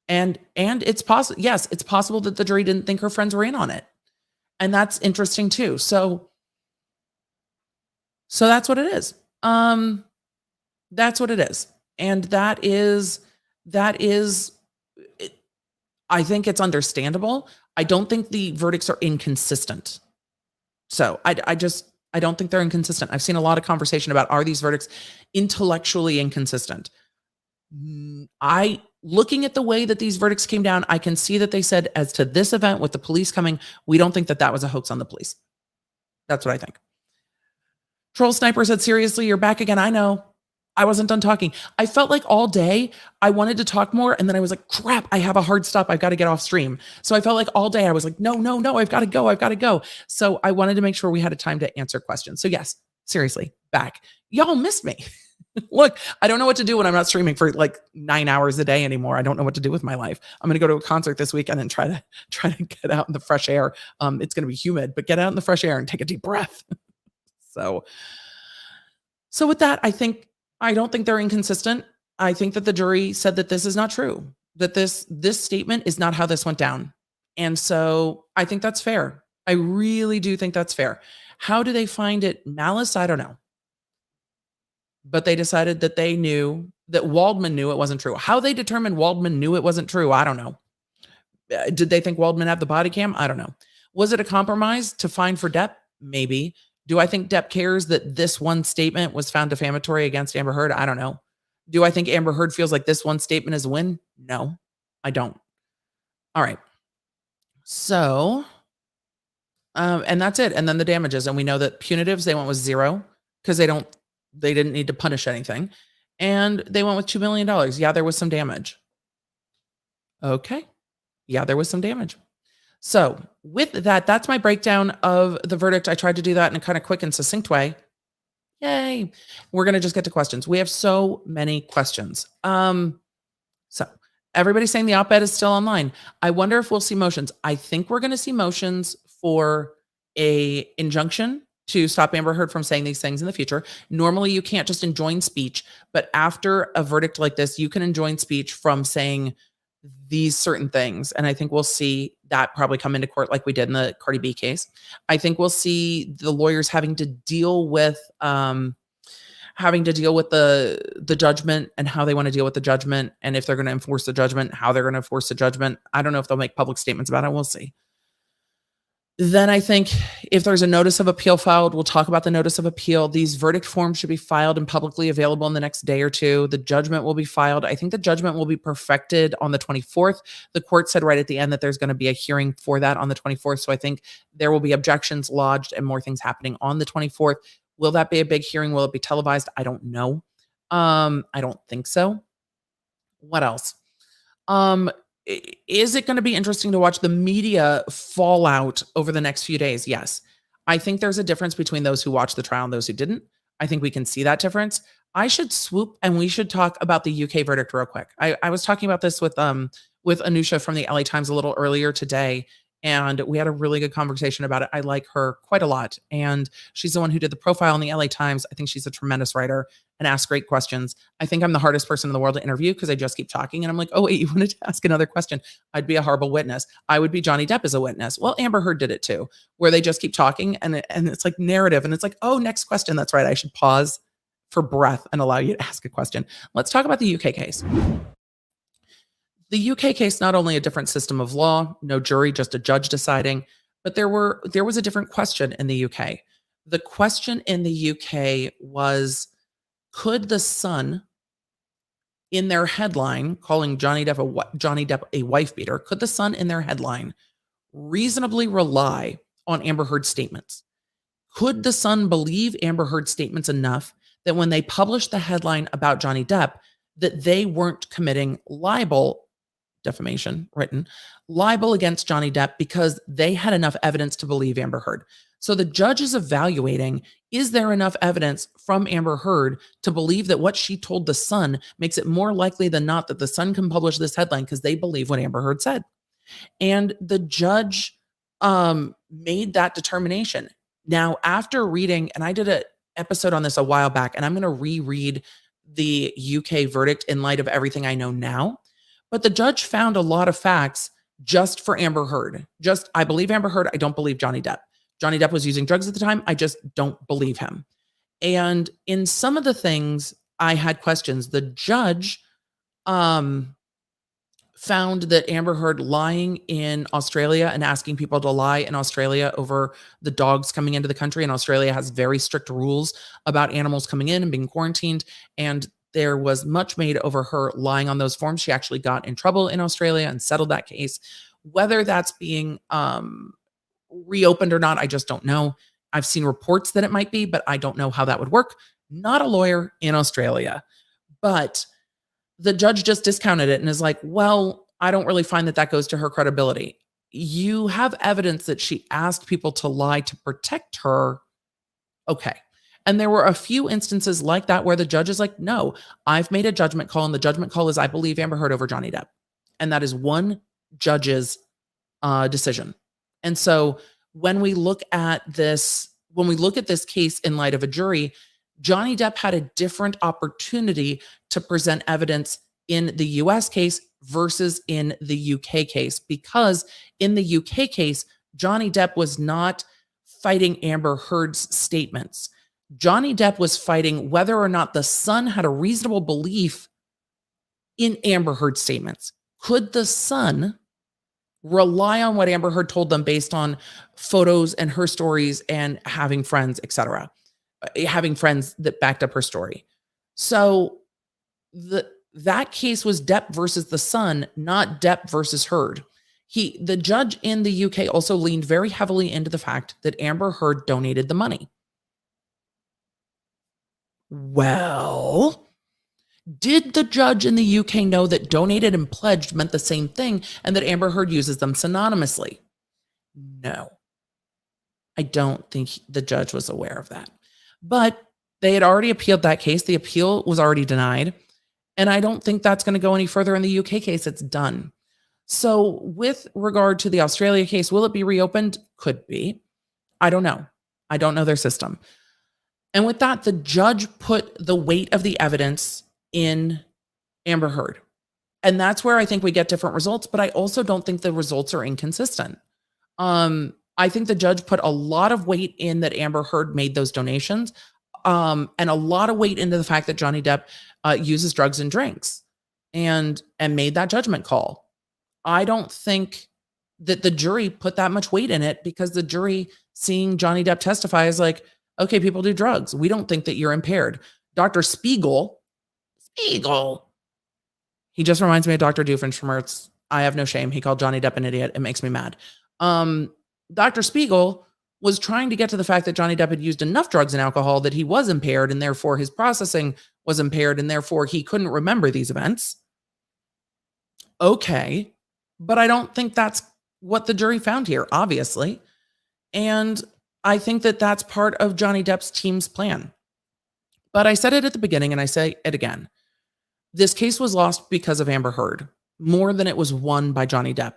And it's possible. Yes, it's possible that the jury didn't think her friends were in on it. And that's interesting too. So that's what it is. That's what it is. And that is I think it's understandable. I don't think the verdicts are inconsistent. So I just I don't think they're inconsistent. I've seen a lot of conversation about, are these verdicts intellectually inconsistent? I looking at the way that these verdicts came down, I can see that they said, as to this event with the police coming, we don't think that that was a hoax on the police. That's what I think. Troll Sniper said, seriously, you're back again. I know. I wasn't done talking. I felt like all day I wanted to talk more. And then I was like, crap, I have a hard stop. I've got to get off stream. So I felt like all day I was like, no, no, no, I've got to go. I've got to go. So I wanted to make sure we had a time to answer questions. So yes, seriously, back. Y'all missed me. Look, I don't know what to do when I'm not streaming for like 9 hours a day anymore. I don't know what to do with my life. I'm going to go to a concert this weekend and try to get out in the fresh air. It's going to be humid, but get out in the fresh air and take a deep breath. So with that, I don't think they're inconsistent. I think that the jury said that this is not true, that this statement is not how this went down. And so I think that's fair. I really do think that's fair. How do they find it malice? I don't know. But they decided that they knew that Waldman knew it wasn't true. How they determined Waldman knew it wasn't true, I don't know. Did they think Waldman had the body cam? I don't know. Was it a compromise to fine for Depp? Maybe. Do I think Depp cares that this one statement was found defamatory against Amber Heard? I don't know. Do I think Amber Heard feels like this one statement is a win? No, I don't. All right. So, and that's it. And then the damages. And we know that punitives, they went with 0 because they didn't need to punish anything. And they went with $2 million. Yeah, there was some damage. Okay. Yeah, there was some damage. So with that, that's my breakdown of the verdict. I tried to do that in a kind of quick and succinct way. Yay. We're going to just get to questions. We have so many questions. So everybody's saying the op-ed is still online. I wonder if we'll see motions. I think we're going to see motions for a injunction to stop Amber Heard from saying these things in the future. Normally, you can't just enjoin speech, but after a verdict like this, you can enjoin speech from saying these certain things. And I think we'll see that probably come into court like we did in the Cardi B case. I think we'll see the lawyers having to deal with the judgment and how they want to deal with the judgment, and if they're going to enforce the judgment, how they're going to enforce the judgment. I don't know if they'll make public statements about it. We'll see. Then I think if there's a notice of appeal filed, we'll talk about the notice of appeal. These verdict forms should be filed and publicly available in the next day or two. The judgment will be filed. I think the judgment will be perfected on the 24th. The court said right at the end that there's going to be a hearing for that on the 24th. So I think there will be objections lodged and more things happening on the 24th. Will that be a big hearing? Will it be televised? I don't know. I don't think so. What else? Is it going to be interesting to watch the media fallout over the next few days? Yes. I think there's a difference between those who watched the trial and those who didn't. I think we can see that difference. I should swoop and we should talk about the UK verdict real quick. I was talking about this with Anusha from the LA Times a little earlier today, and we had a really good conversation about it. I like her quite a lot. And she's the one who did the profile in the LA Times. I think she's a tremendous writer and asks great questions. I think I'm the hardest person in the world to interview because I just keep talking. And I'm like, oh, wait, you wanted to ask another question? I'd be a horrible witness. I would be Johnny Depp as a witness. Well, Amber Heard did it too, where they just keep talking and it's like narrative. And it's like, oh, next question. That's right. I should pause for breath and allow you to ask a question. Let's talk about the UK case. The UK case, not only a different system of law, no jury, just a judge deciding, but there was a different question in the UK. The question in the UK was, could the Sun, in their headline, calling Johnny Depp a wife beater, could the Sun in their headline reasonably rely on Amber Heard's statements? Could the Sun believe Amber Heard's statements enough that when they published the headline about Johnny Depp, that they weren't committing defamation libel against Johnny Depp because they had enough evidence to believe Amber Heard? So the judge is evaluating, is there enough evidence from Amber Heard to believe that what she told the Sun makes it more likely than not that the Sun can publish this headline because they believe what Amber Heard said? And the judge made that determination. Now, after reading, and I did an episode on this a while back, and I'm going to reread the UK verdict in light of everything I know now. But the judge found a lot of facts just for Amber Heard. I believe Amber Heard. I don't believe Johnny Depp. Johnny Depp was using drugs at the time. I just don't believe him. And in some of the things, I had questions. The judge found that Amber Heard lying in Australia and asking people to lie in Australia over the dogs coming into the country. And Australia has very strict rules about animals coming in and being quarantined. And there was much made over her lying on those forms. She actually got in trouble in Australia and settled that case. Whether that's being reopened or not, I just don't know. I've seen reports that it might be, but I don't know how that would work. Not a lawyer in Australia, but the judge just discounted it and is like, well, I don't really find that that goes to her credibility. You have evidence that she asked people to lie to protect her. Okay. And there were a few instances like that where the judge is like, no, I've made a judgment call. And the judgment call is I believe Amber Heard over Johnny Depp. And that is one judge's decision. And so when we look at this case in light of a jury, Johnny Depp had a different opportunity to present evidence in the US case versus in the UK case, because in the UK case, Johnny Depp was not fighting Amber Heard's statements. Johnny Depp was fighting whether or not the Sun had a reasonable belief in Amber Heard's statements. Could the Sun rely on what Amber Heard told them based on photos and her stories and having friends, etc., having friends that backed up her story? So that case was Depp versus the Sun, not Depp versus Heard. The judge in the UK also leaned very heavily into the fact that Amber Heard donated the money. Well, did the judge in the UK know that donated and pledged meant the same thing and that Amber Heard uses them synonymously? No. I don't think the judge was aware of that. But they had already appealed that case. The appeal was already denied. And I don't think that's going to go any further in the UK case. It's done. So with regard to the Australia case, will it be reopened? Could be. I don't know. I don't know their system. And with that, the judge put the weight of the evidence in Amber Heard. And that's where I think we get different results, but I also don't think the results are inconsistent. I think the judge put a lot of weight in that Amber Heard made those donations, and a lot of weight into the fact that Johnny Depp uses drugs and drinks and made that judgment call. I don't think that the jury put that much weight in it, because the jury, seeing Johnny Depp testify, is like, okay, people do drugs. We don't think that you're impaired. Dr. Spiegel, he just reminds me of Dr. Doofenshmirtz. I have no shame. He called Johnny Depp an idiot. It makes me mad. Dr. Spiegel was trying to get to the fact that Johnny Depp had used enough drugs and alcohol that he was impaired, and therefore his processing was impaired, and therefore he couldn't remember these events. Okay, but I don't think that's what the jury found here, obviously. And I think that that's part of Johnny Depp's team's plan. But I said it at the beginning, and I say it again. This case was lost because of Amber Heard, more than it was won by Johnny Depp.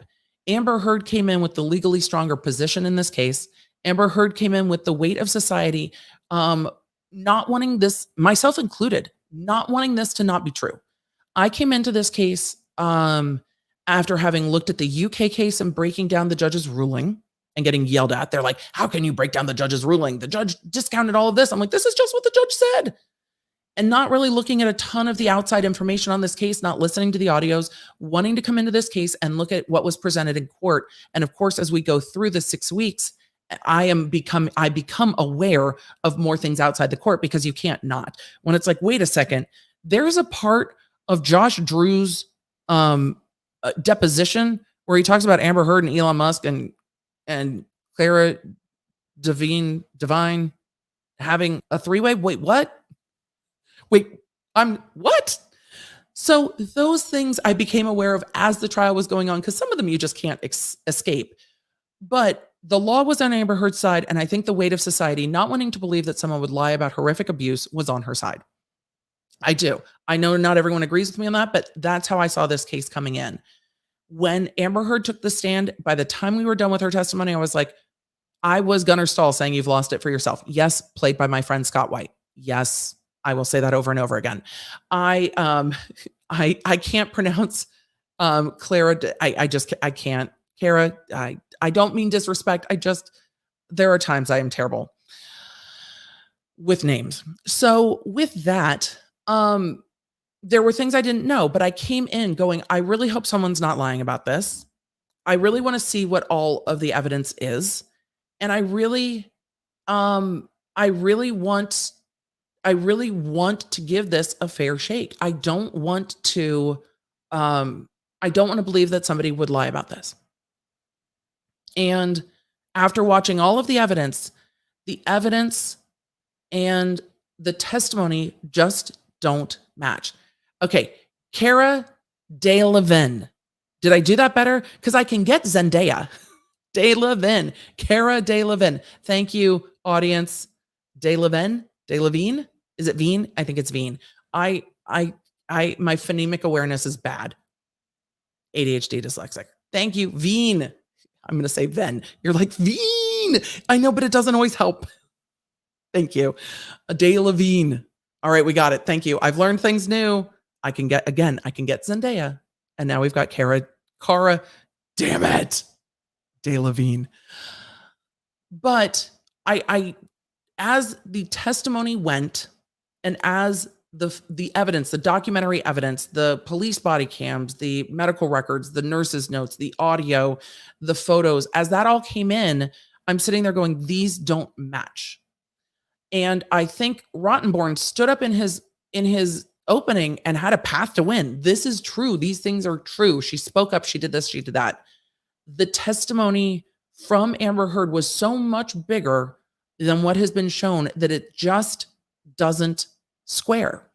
Amber Heard came in with the legally stronger position in this case. Amber Heard came in with the weight of society, not wanting this, myself included, not wanting this to not be true. I came into this case after having looked at the UK case and breaking down the judge's ruling and getting yelled at. They're like, how can you break down the judge's ruling? The judge discounted all of this. I'm like, this is just what the judge said. And not really looking at a ton of the outside information on this case, not listening to the audios, wanting to come into this case and look at what was presented in court. And of course, as we go through the 6 weeks, I become aware of more things outside the court, because you can't not. When it's like, wait a second, there's a part of Josh Drew's deposition where he talks about Amber Heard and Elon Musk and Clara Devine having a three-way. Wait, what? What? So those things I became aware of as the trial was going on, because some of them you just can't escape. But the law was on Amber Heard's side, and I think the weight of society not wanting to believe that someone would lie about horrific abuse was on her side. I do. I know not everyone agrees with me on that, but that's how I saw this case coming in. When Amber Heard took the stand, by the time we were done with her testimony, I was like, I was Gunnar Stahl saying you've lost it for yourself. Yes, played by my friend Scott White. Yes, I will say that over and over again. I can't pronounce Clara. I can't. Kara, I don't mean disrespect. There are times I am terrible with names. So with that, there were things I didn't know, but I came in going, I really hope someone's not lying about this. I really want to see what all of the evidence is. And um, I really want, I really want to give this a fair shake. Um, I don't want to believe that somebody would lie about this. And after watching all of the evidence and the testimony just don't match. Okay, Cara Delevingne. Did I do that better? Because I can get Zendaya. Delevingne. Cara Delevingne. Thank you, audience. Delevingne? Is it Veen? I think it's Veen. I my phonemic awareness is bad. ADHD dyslexic. Thank you, Veen. I'm going to say Ven. You're like, Veen. I know, but it doesn't always help. Thank you. Delevingne. All right, we got it. Thank you. I've learned things new. I can get Zendaya. And now we've got Cara, damn it. Delevingne. But I as the testimony went and as the evidence, the documentary evidence, the police body cams, the medical records, the nurses' notes, the audio, the photos, as that all came in, I'm sitting there going, these don't match. And I think Rottenborn stood up in his opening and had a path to win. This is true. These things are true. She spoke up. She did this. She did that. The testimony from Amber Heard was so much bigger than what has been shown that it just doesn't square.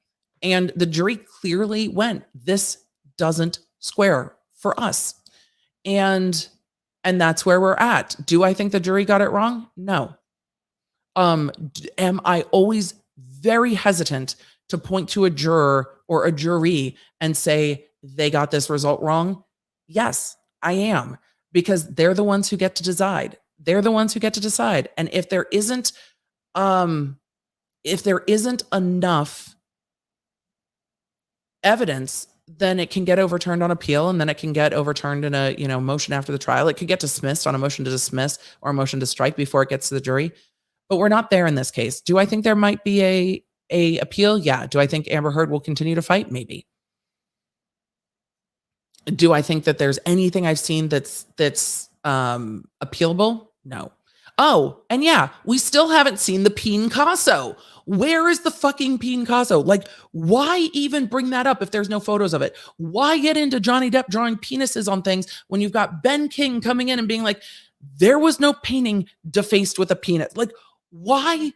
And the jury clearly went, this doesn't square for us. And that's where we're at. Do I think the jury got it wrong? No. Am I always very hesitant to point to a juror or a jury and say they got this result wrong? Yes, I am, because they're the ones who get to decide. They're the ones who get to decide. And if there isn't enough evidence, then it can get overturned on appeal, and then it can get overturned in a motion after the trial. It could get dismissed on a motion to dismiss or a motion to strike before it gets to the jury. But we're not there in this case. Do I think there might be a appeal? Yeah. Do I think Amber Heard will continue to fight? Maybe. Do I think that there's anything I've seen that's appealable? No. Oh, and yeah, we still haven't seen the Peen Casso. Where is the fucking Peen Casso? Like, why even bring that up if there's no photos of it? Why get into Johnny Depp drawing penises on things when you've got Ben King coming in and being like, there was no painting defaced with a penis? Like, why?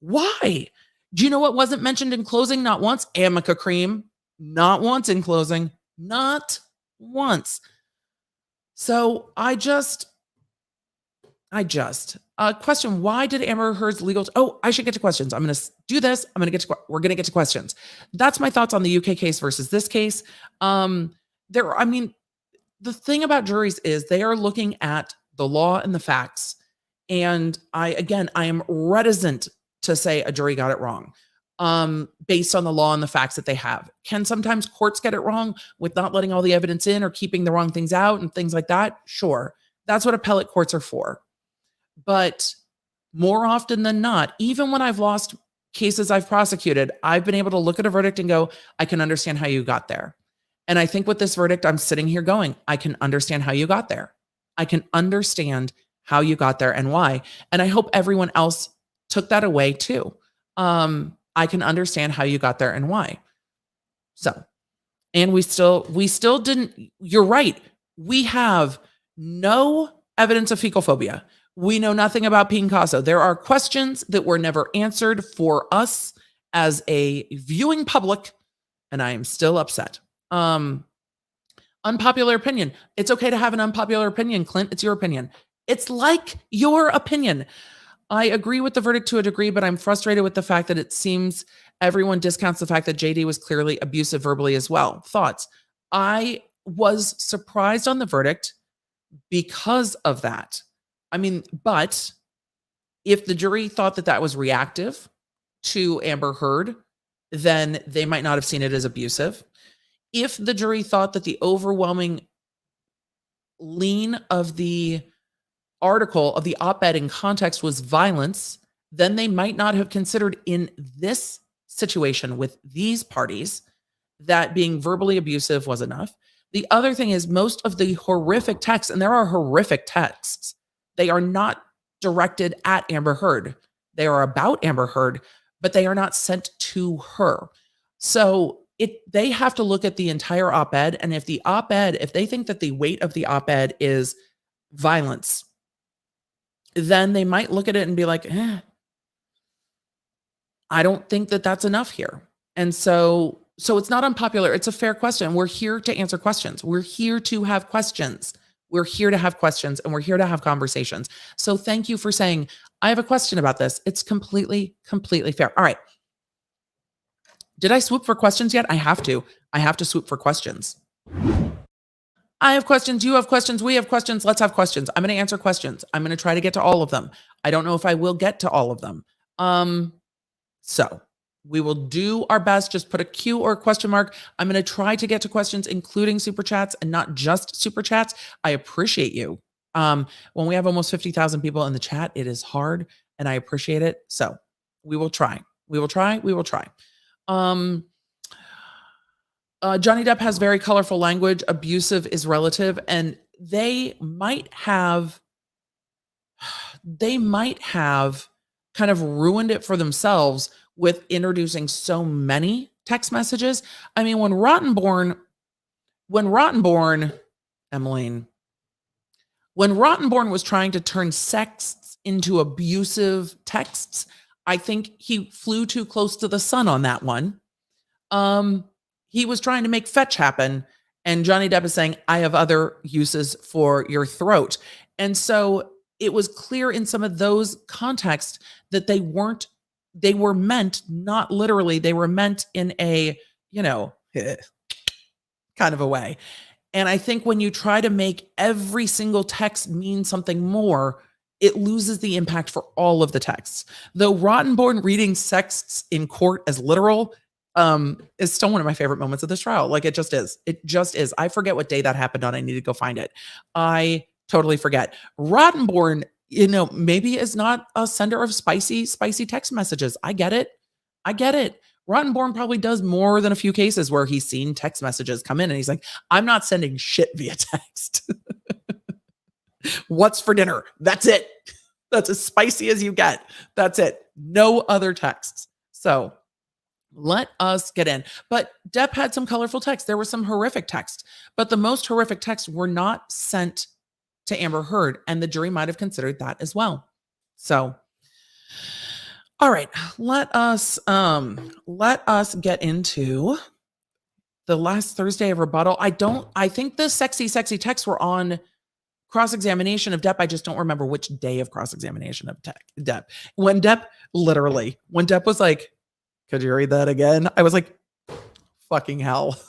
Do you know what wasn't mentioned in closing? Not once. Amica cream. Not once in closing. Not once. So I just question, why did Amber Heard's legal... I should get to questions. I'm going to do this. We're going to get to questions. That's my thoughts on the UK case versus this case. The thing about juries is they are looking at the law and the facts. And I am reticent to say a jury got it wrong based on the law and the facts that they have. Can sometimes courts get it wrong with not letting all the evidence in or keeping the wrong things out and things like that? Sure. That's what appellate courts are for. But more often than not, even when I've lost cases I've prosecuted, I've been able to look at a verdict and go, I can understand how you got there. And I think with this verdict, I'm sitting here going, I can understand how you got there. I can understand how you got there and why. And I hope everyone else took that away too. I can understand how you got there and why. So, and we still didn't, you're right. We have no evidence of fecal phobia. We know nothing about Peen Casso. There are questions that were never answered for us as a viewing public, and I am still upset. Unpopular opinion. It's okay to have an unpopular opinion, Clint. It's your opinion. It's like your opinion. I agree with the verdict to a degree, but I'm frustrated with the fact that it seems everyone discounts the fact that JD was clearly abusive verbally as well. Thoughts? I was surprised on the verdict because of that. But if the jury thought that that was reactive to Amber Heard, then they might not have seen it as abusive. If the jury thought that the overwhelming lean of the article, of the op-ed in context, was violence, then they might not have considered in this situation with these parties that being verbally abusive was enough. The other thing is most of the horrific texts, and there are horrific texts, they are not directed at Amber Heard. They are about Amber Heard, but they are not sent to her. So they have to look at the entire op-ed, and if they think that the weight of the op-ed is violence, then they might look at it and be like, I don't think that that's enough here. And so it's not unpopular. It's a fair question. We're here to answer questions. We're here to have questions. We're here to have questions, and we're here to have conversations. So thank you for saying, I have a question about this. It's completely fair. All right. Did I swoop for questions yet? I have to swoop for questions. I have questions. You have questions. We have questions. Let's have questions. I'm going to answer questions. I'm going to try to get to all of them. I don't know if I will get to all of them. So we will do our best. Just put a Q or a question mark. I'm going to try to get to questions, including super chats and not just super chats. I appreciate you. When we have almost 50,000 people in the chat, it is hard and I appreciate it. So we will try. Johnny Depp has very colorful language. Abusive is relative, and they might have kind of ruined it for themselves with introducing so many text messages. I mean, when Rottenborn, Emmeline, when Rottenborn was trying to turn sexts into abusive texts, I think he flew too close to the sun on that one. He was trying to make fetch happen, and Johnny Depp is saying, I have other uses for your throat. And so it was clear in some of those contexts that they were meant, not literally, they were meant in a, kind of a way. And I think when you try to make every single text mean something more, it loses the impact for all of the texts. Though Rottenborn reading sexts in court as literal is still one of my favorite moments of this trial. Like it just is. I forget what day that happened on. I need to go find it. I totally forget. Rottenborn, maybe is not a sender of spicy text messages. I get it. Rottenborn probably does more than a few cases where he's seen text messages come in and he's like, I'm not sending shit via text. What's for dinner? That's it. That's as spicy as you get. That's it. No other texts. So let us get in. But Depp had some colorful texts. There were some horrific texts, but the most horrific texts were not sent to Amber Heard, and the jury might have considered that as well. So, all right, let us get into the last Thursday of rebuttal. I think the sexy texts were on cross-examination of Depp. I just don't remember which day of cross-examination of Depp. When Depp was like, could you read that again? I was like, fucking hell.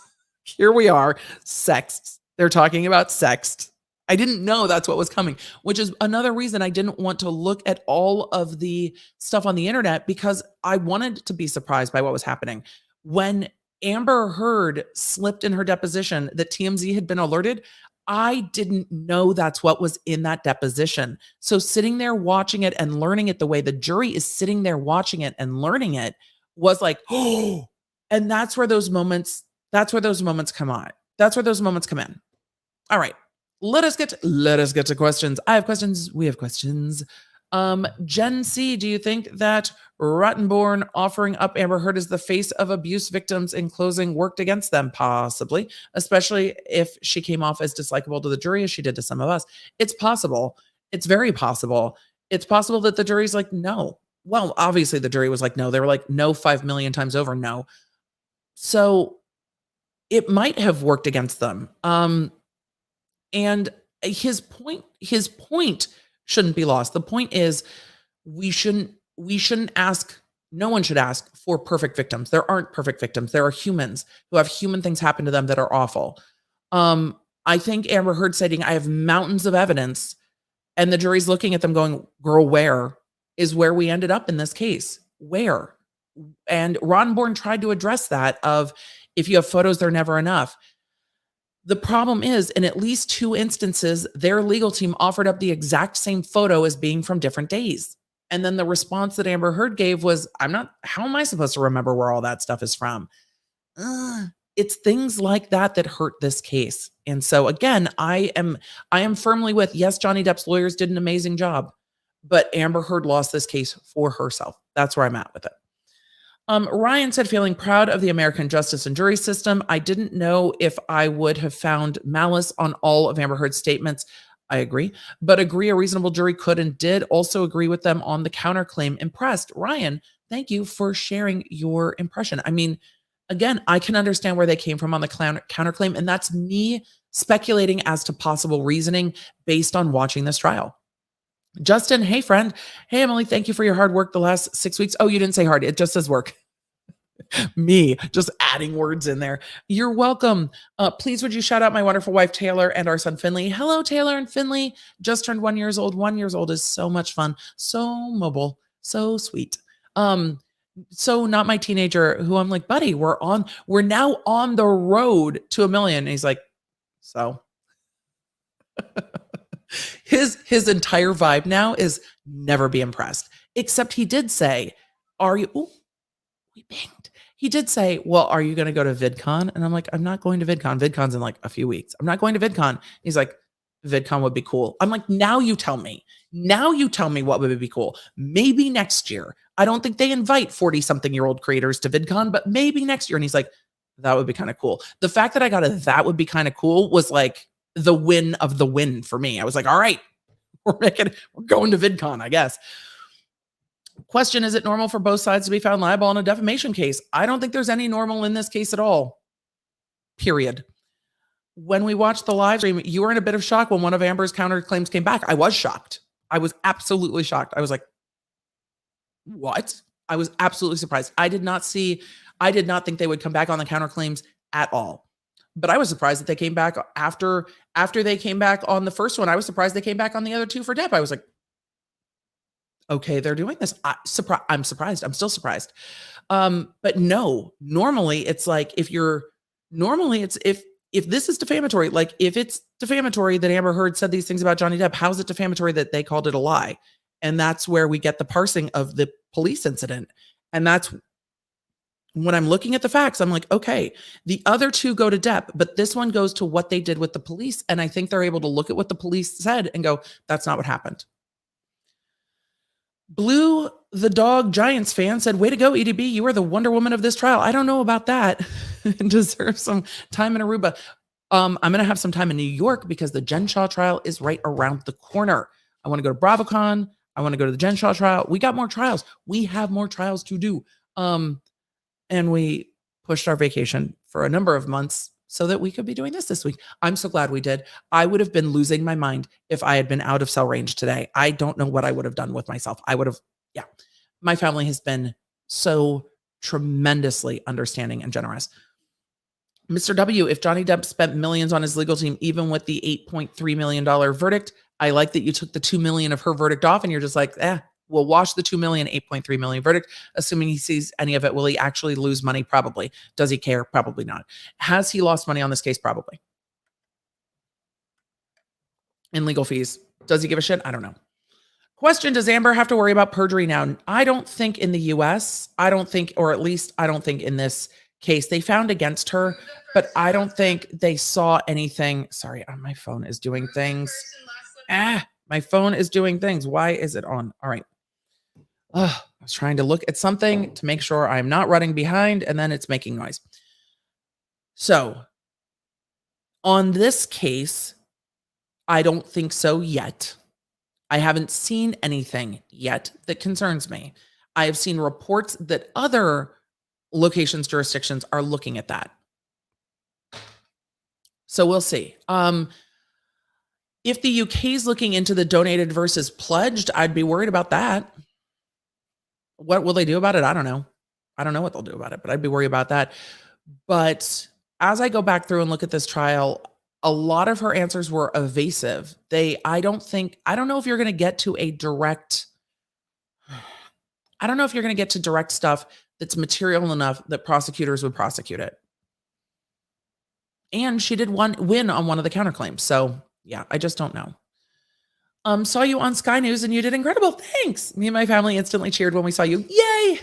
Here we are. Sexts. They're talking about sext. I didn't know that's what was coming, which is another reason I didn't want to look at all of the stuff on the internet, because I wanted to be surprised by what was happening. When Amber Heard slipped in her deposition that TMZ had been alerted, I didn't know that's what was in that deposition. So sitting there watching it and learning it the way the jury is sitting there watching it and learning it was like, oh, and that's where those moments come on. That's where those moments come in. All right. Let us get to questions. I have questions. We have questions. Jen C, do you think that Rottenborn offering up Amber Heard as the face of abuse victims in closing worked against them? Possibly, especially if she came off as dislikable to the jury as she did to some of us. It's possible. It's very possible. It's possible that the jury's like, no. Well, obviously the jury was like, no. They were like, no, 5 million times over, no. So it might have worked against them. And his point shouldn't be lost. The point is we shouldn't ask, no one should ask for perfect victims. There aren't perfect victims. There are humans who have human things happen to them that are awful. I think Amber Heard stating, I have mountains of evidence, and the jury's looking at them going, girl, where is where we ended up in this case? Where? And Rottenborn tried to address that of, if you have photos, they're never enough. The problem is, in at least 2 instances, their legal team offered up the exact same photo as being from different days. And then the response that Amber Heard gave was, how am I supposed to remember where all that stuff is from? It's things like that that hurt this case. And so again, I am firmly with, yes, Johnny Depp's lawyers did an amazing job, but Amber Heard lost this case for herself. That's where I'm at with it. Ryan said, feeling proud of the American justice and jury system. I didn't know if I would have found malice on all of Amber Heard's statements. I agree, but agree a reasonable jury could and did also agree with them on the counterclaim. Impressed. Ryan, thank you for sharing your impression. I mean, again, I can understand where they came from on the counterclaim, and that's me speculating as to possible reasoning based on watching this trial. Justin, hey friend. Hey Emily, thank you for your hard work the last 6 weeks. Oh, you didn't say hard. It just says work. Me just adding words in there. You're welcome. Please would you shout out my wonderful wife Taylor and our son Finley. Hello Taylor and Finley. Just turned 1 year old. 1 year old is so much fun. So mobile. So sweet. So not my teenager who I'm like, buddy, we're now on the road to 1 million. And he's like, so his entire vibe now is never be impressed. Except he did say, are you, ooh, we banged. He did say, well, are you going to go to VidCon? And I'm like, I'm not going to VidCon. VidCon's in like a few weeks. I'm not going to VidCon. He's like, VidCon would be cool. I'm like, now you tell me. Now you tell me what would be cool. Maybe next year. I don't think they invite 40-something-year-old creators to VidCon, but maybe next year. And he's like, that would be kind of cool. The fact that I got that would be kind of cool was like the win of the win for me. I was like, all right, we're going to VidCon, I guess. Question, is it normal for both sides to be found liable in a defamation case? I don't think there's any normal in this case at all. Period. When we watched the live stream, you were in a bit of shock when one of Amber's counterclaims came back. I was shocked. I was absolutely shocked. I was like, what? I was absolutely surprised. I did not think they would come back on the counterclaims at all. But I was surprised that they came back after they came back on the first one. I was surprised they came back on the other two for Depp. I was like, okay, they're doing this. I'm surprised. I'm still surprised. But no, normally it's like if this is defamatory, like if it's defamatory that Amber Heard said these things about Johnny Depp, how is it defamatory that they called it a lie? And that's where we get the parsing of the police incident. And that's when I'm looking at the facts, I'm like, okay, the other two go to Depp, but this one goes to what they did with the police. And I think they're able to look at what the police said and go, that's not what happened. Blue the Dog Giants fan said, way to go, EDB. You are the Wonder Woman of this trial. I don't know about that. Deserve some time in Aruba. I'm going to have some time in New York because the Jen Shah trial is right around the corner. I want to go to BravoCon. I want to go to the Jen Shah trial. We got more trials. We have more trials to do. And we pushed our vacation for a number of months so that we could be doing this week. I'm so glad we did. I would have been losing my mind if I had been out of cell range today. I don't know what I would have done with myself. Yeah. My family has been so tremendously understanding and generous. Mr. W, if Johnny Depp spent millions on his legal team, even with the $8.3 million verdict, I like that you took the $2 million of her verdict off and you're just like, we'll wash the $2 million, $8.3 million verdict, assuming he sees any of it. Will he actually lose money? Probably. Does he care? Probably not. Has he lost money on this case? Probably. In legal fees. Does he give a shit? I don't know. Question, does Amber have to worry about perjury now? I don't think in the US, or at least I don't think in this case, they found against her, but I don't think they saw anything. Sorry, my phone is doing things. My phone is doing things. Why is it on? All right. I was trying to look at something to make sure I'm not running behind, and then it's making noise. So, on this case, I don't think so yet. I haven't seen anything yet that concerns me. I have seen reports that other locations, jurisdictions are looking at that. So we'll see. If the UK is looking into the donated versus pledged, I'd be worried about that. What will they do about it? I don't know. I don't know what they'll do about it, but I'd be worried about that. But as I go back through and look at this trial, a lot of her answers were evasive. I don't know if you're going to get to direct stuff that's material enough that prosecutors would prosecute it. And she did win on one of the counterclaims. So yeah, I just don't know. Saw you on Sky News and you did incredible. Thanks. Me and my family instantly cheered when we saw you. Yay.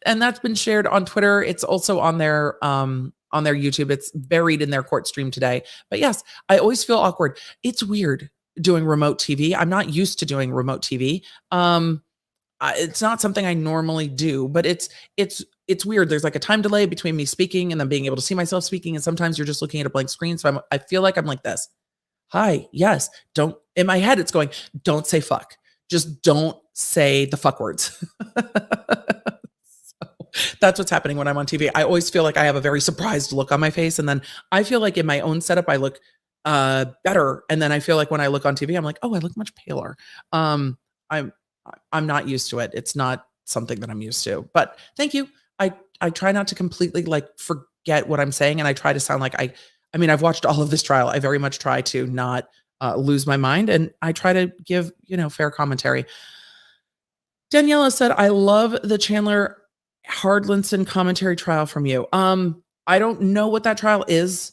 And that's been shared on Twitter. It's also on their on their YouTube. It's buried in their court stream today. But yes, I always feel awkward. It's weird doing remote TV. I'm not used to doing remote TV. It's not something I normally do, but it's weird. There's like a time delay between me speaking and then being able to see myself speaking, and sometimes you're just looking at a blank screen. So I feel like I'm like this. Hi, yes. Don't, in my head, it's going, don't say fuck. Just don't say the fuck words. So that's what's happening when I'm on TV. I always feel like I have a very surprised look on my face. And then I feel like in my own setup, I look better. And then I feel like when I look on TV, I'm like, oh, I look much paler. I'm not used to it. It's not something that I'm used to. But thank you. I try not to completely like forget what I'm saying, and I try to sound like I mean, I've watched all of this trial. I very much try to not lose my mind, and I try to give, fair commentary. Daniela said, I love the Chandler Hardlinson commentary trial from you. I don't know what that trial is.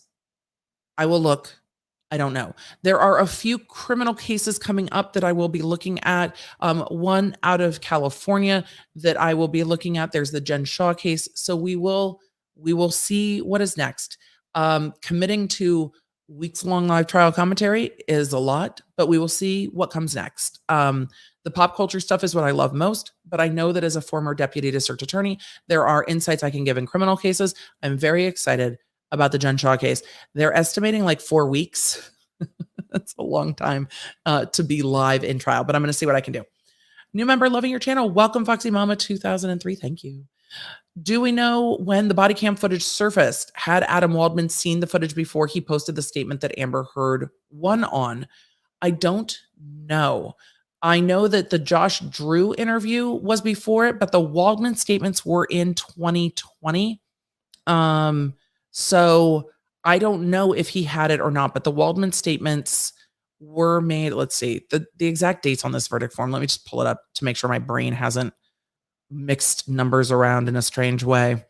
I will look. I don't know. There are a few criminal cases coming up that I will be looking at. One out of California that I will be looking at. There's the Jen Shaw case. So we will see what is next. Committing to weeks-long live trial commentary is a lot, but we will see what comes next. The pop culture stuff is what I love most, but I know that as a former deputy district attorney, there are insights I can give in criminal cases. I'm very excited about the Jen Shaw case. They're estimating like 4 weeks. That's a long time to be live in trial, but I'm going to see what I can do. New member loving your channel. Welcome, Foxy Mama 2003. Thank you. Do we know when the body cam footage surfaced? Had Adam Waldman seen the footage before he posted the statement that Amber Heard won on? I don't know. I know that the Josh Drew interview was before it, but the Waldman statements were in 2020. So I don't know if he had it or not, but the Waldman statements were made. Let's see the exact dates on this verdict form. Let me just pull it up to make sure my brain hasn't mixed numbers around in a strange way,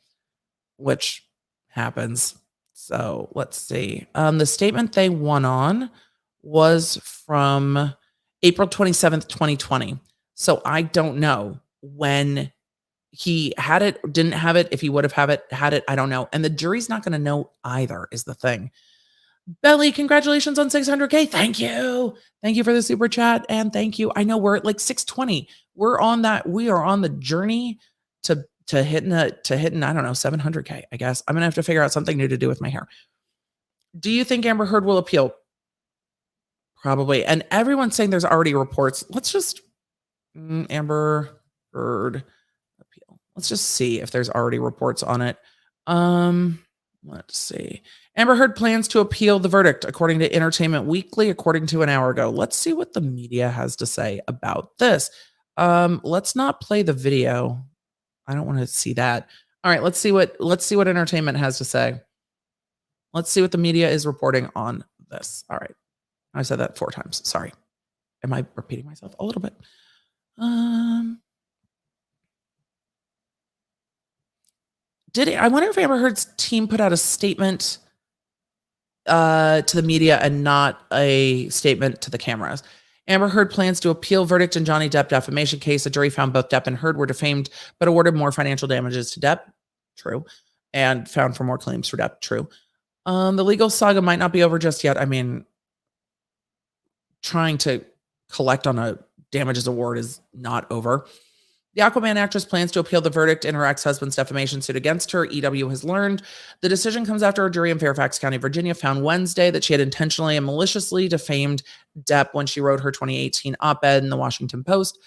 which happens. So let's see. The statement they won on was from April 27th, 2020. So I don't know when he had it, didn't have it. If he would have had it, I don't know. And the jury's not going to know either is the thing. Belly, congratulations on 600K. Thank you. Thank you for the super chat. And thank you. I know we're at like 620. We're on that. We are on the journey to hitting, I don't know, 700K, I guess. I'm going to have to figure out something new to do with my hair. Do you think Amber Heard will appeal? Probably. And everyone's saying there's already reports. Let's just Amber Heard appeal. Let's just see if there's already reports on it. Let's see. Amber Heard plans to appeal the verdict, according to Entertainment Weekly, according to an hour ago. Let's see what the media has to say about this. Let's not play the video. I don't want to see that. All right, let's see what Entertainment has to say. Let's see what the media is reporting on this. All right. I said that 4 times. Sorry. Am I repeating myself a little bit? I wonder if Amber Heard's team put out a statement to the media and not a statement to the cameras. Amber Heard plans to appeal verdict in Johnny Depp defamation case. A jury found both Depp and Heard were defamed, but awarded more financial damages to Depp. True. And found for more claims for Depp. True. The legal saga might not be over just yet. I mean, trying to collect on a damages award is not over. The Aquaman actress plans to appeal the verdict in her ex-husband's defamation suit against her. EW has learned the decision comes after a jury in Fairfax County, Virginia, found Wednesday that she had intentionally and maliciously defamed Depp when she wrote her 2018 op-ed in the Washington Post.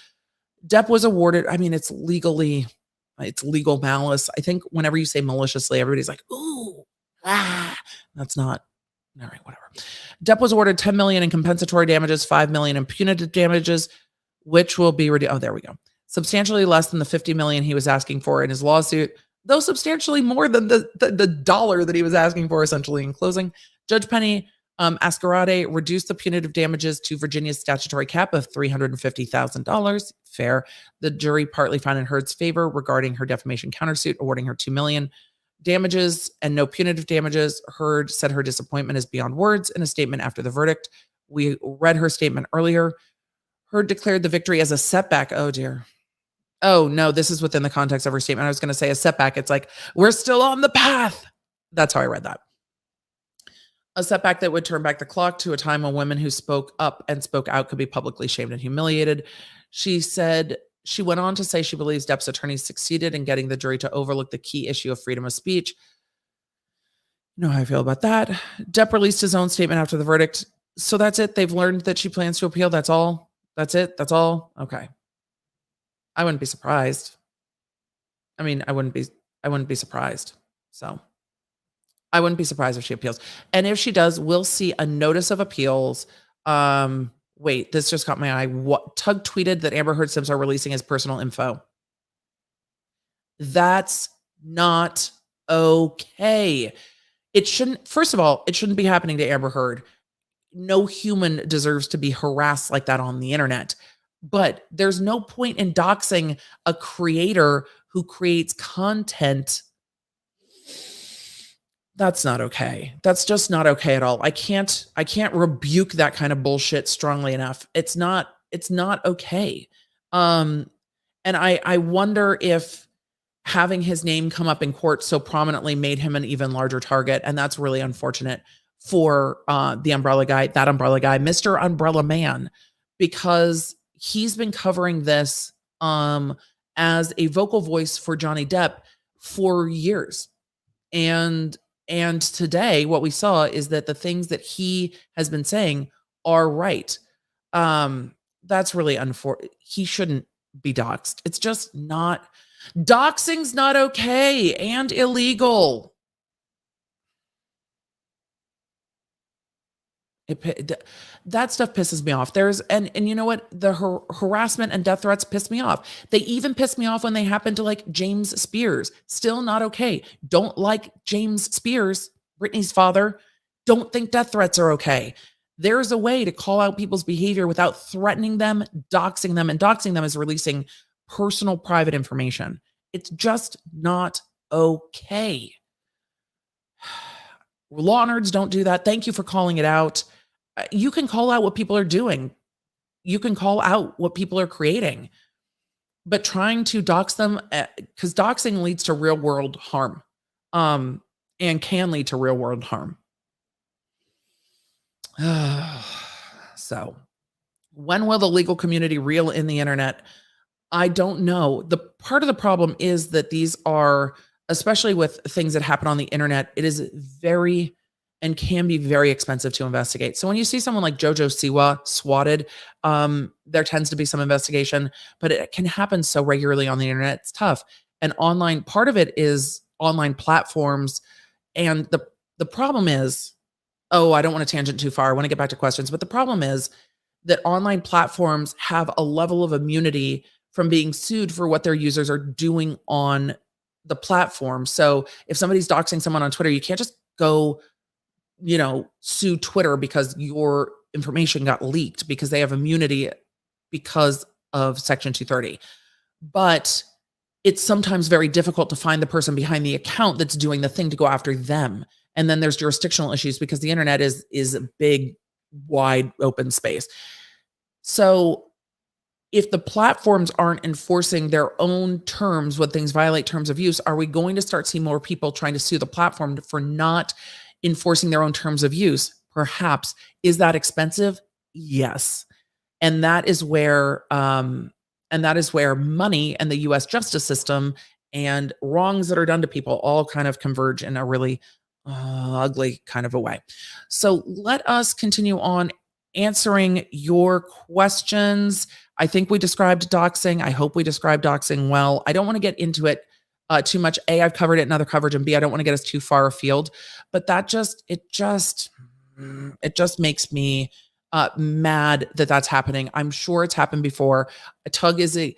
Depp was awarded, I mean, it's legal malice. I think whenever you say maliciously, everybody's like, ooh, that's not. All right, whatever. Depp was awarded $10 million in compensatory damages, $5 million in punitive damages, which will be reduced. Oh, there we go. Substantially less than the $50 million he was asking for in his lawsuit, though substantially more than the dollar that he was asking for, essentially, in closing. Judge Penny Ascarade reduced the punitive damages to Virginia's statutory cap of $350,000. Fair. The jury partly found in Heard's favor regarding her defamation countersuit, awarding her $2 million damages and no punitive damages. Heard said her disappointment is beyond words in a statement after the verdict. We read her statement earlier. Heard declared the victory as a setback. Oh, dear. Oh, no, this is within the context of her statement. I was going to say a setback. It's like, we're still on the path. That's how I read that. A setback that would turn back the clock to a time when women who spoke up and spoke out could be publicly shamed and humiliated. She said, she went on to say she believes Depp's attorneys succeeded in getting the jury to overlook the key issue of freedom of speech. You know how I feel about that. Depp released his own statement after the verdict. So that's it. They've learned that she plans to appeal. That's all. That's it. That's all. Okay. I wouldn't be surprised. I mean, I wouldn't be surprised. So I wouldn't be surprised if she appeals. And if she does, we'll see a notice of appeals. Wait, this just caught my eye. What Tug tweeted that Amber Heard Sims are releasing his personal info. That's not okay. It shouldn't, first of all, it shouldn't be happening to Amber Heard. No human deserves to be harassed like that on the internet. But there's no point in doxing a creator who creates content. That's not okay. That's just not okay at all. I can't rebuke that kind of bullshit strongly enough. It's not okay. And I wonder if having his name come up in court so prominently made him an even larger target, and that's really unfortunate for the umbrella guy, Mr. Umbrella Man, because he's been covering this as a vocal voice for Johnny Depp for years. And today what we saw is that the things that he has been saying are right. That's really unfortunate. He shouldn't be doxxed. It's just not. Doxing's not okay and illegal. That stuff pisses me off. And you know what? The harassment and death threats piss me off. They even piss me off when they happen to like James Spears. Still not okay. Don't like James Spears, Britney's father. Don't think death threats are okay. There's a way to call out people's behavior without threatening them, doxing them, and doxing them is releasing personal private information. It's just not okay. Law nerds don't do that. Thank you for calling it out. You can call out what people are doing. You can call out what people are creating. But trying to dox them, because doxing leads to real world harm, and can lead to real world harm. So, when will the legal community reel in the internet? I don't know. The part of the problem is that these are, especially with things that happen on the internet, it is very and can be very expensive to investigate. So when you see someone like Jojo Siwa swatted, there tends to be some investigation, but it can happen so regularly on the internet. It's tough. And online, part of it is online platforms. And the problem is, I don't want to tangent too far. I want to get back to questions, but the problem is that online platforms have a level of immunity from being sued for what their users are doing on the platform. So if somebody's doxing someone on Twitter, you can't just go, sue Twitter because your information got leaked, because they have immunity because of Section 230. But it's sometimes very difficult to find the person behind the account that's doing the thing to go after them. And then there's jurisdictional issues because the internet is a big, wide open space. So if the platforms aren't enforcing their own terms when things violate terms of use, are we going to start seeing more people trying to sue the platform for not enforcing their own terms of use? Perhaps. Is that expensive? Yes. And that is where money and the US justice system and wrongs that are done to people all kind of converge in a really ugly kind of a way. So let us continue on answering your questions. I think we described doxing. I hope we described doxing well. I don't want to get into it too much. A, I've covered it in other coverage, and B, I don't want to get us too far afield. But it just makes me mad that that's happening. I'm sure it's happened before. Tug is a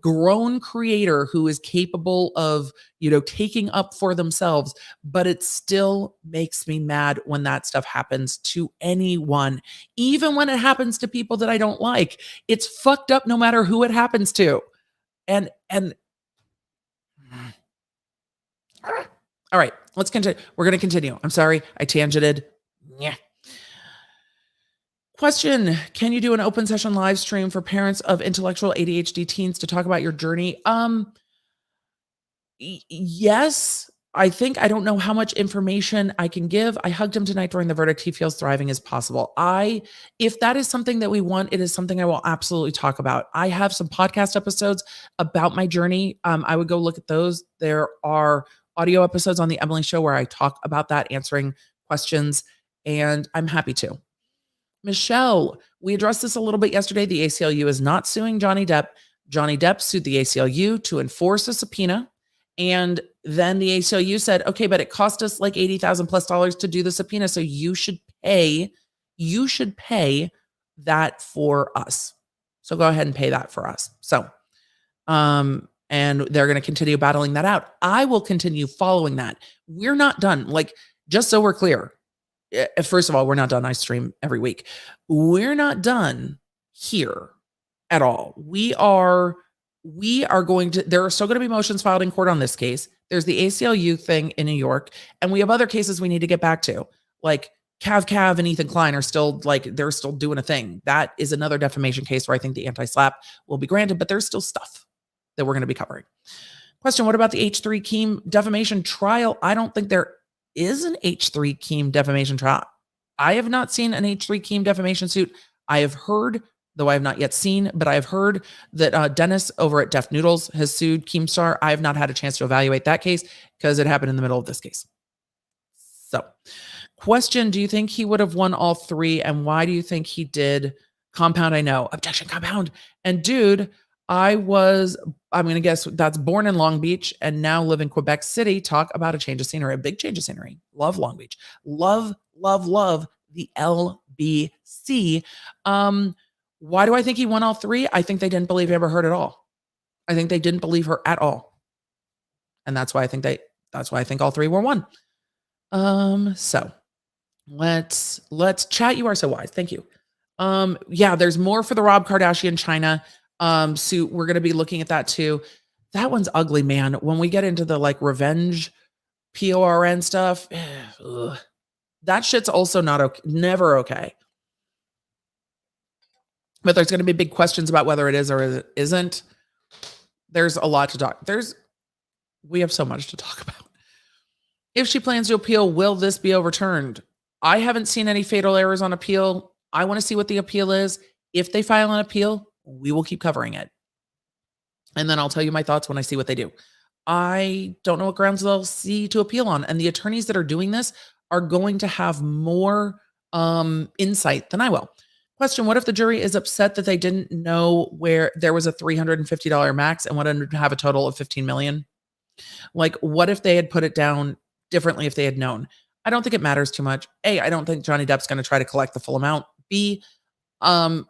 grown creator who is capable of taking up for themselves, but it still makes me mad when that stuff happens to anyone, even when it happens to people that I don't like. It's fucked up no matter who it happens to. And all right, let's continue. We're going to continue. I'm sorry, I tangented. Yeah. Question: can you do an open session live stream for parents of intellectual ADHD teens to talk about your journey? Yes, I think I don't know how much information I can give. I hugged him tonight during the verdict. He feels thriving as possible. If that is something that we want, it is something I will absolutely talk about. I have some podcast episodes about my journey. I would go look at those. There are audio episodes on the Emily Show where I talk about that, answering questions, and I'm happy to. Michelle, we addressed this a little bit yesterday. The ACLU is not suing Johnny Depp. Johnny Depp sued the ACLU to enforce a subpoena. And then the ACLU said, okay, but it cost us like $80,000 plus to do the subpoena. So you should pay that for us. So go ahead and pay that for us. So, and they're going to continue battling that out. I will continue following that. We're not done. Like, just so we're clear. First of all, we're not done. I stream every week. We're not done here at all. We are going to, there are still going to be motions filed in court on this case. There's the ACLU thing in New York, and we have other cases we need to get back to. Like Cav and Ethan Klein are still they're still doing a thing. That is another defamation case where I think the anti-slap will be granted, but there's still stuff that we're going to be covering. Question, what about the H3 Keem defamation trial? I don't think there is an H3 Keem defamation trial. I have not seen an H3 Keem defamation suit. I have heard, though I have not yet seen, but I have heard that Dennis over at Def Noodles has sued Keemstar. I have not had a chance to evaluate that case because it happened in the middle of this case. So, question, do you think he would have won all three, and why do you think he did? Compound, I know. Objection, compound. And dude, I'm going to guess that's born in Long Beach and now live in Quebec City. Talk about a change of scenery, a big change of scenery. Love Long Beach. Love the LBC. Why do I think he won all three? I think they didn't believe Amber Heard at all. I think they didn't believe her at all. And that's why I think all three were won. So let's chat. You are so wise. Thank you. Yeah, there's more for the Rob Kardashian China suit. We're going to be looking at that too. That one's ugly, man. When we get into the revenge PORN stuff, that shit's also not okay. Never okay. But there's going to be big questions about whether it is or it isn't. There's a lot to talk. We have so much to talk about. If she plans to appeal, will this be overturned? I haven't seen any fatal errors on appeal. I want to see what the appeal is. If they file an appeal, we will keep covering it. And then I'll tell you my thoughts when I see what they do. I don't know what grounds they'll see to appeal on. And the attorneys that are doing this are going to have more insight than I will. Question, what if the jury is upset that they didn't know where there was a $350 max and wanted to have a total of $15 million? What if they had put it down differently if they had known? I don't think it matters too much. A, I don't think Johnny Depp's going to try to collect the full amount. B, Ben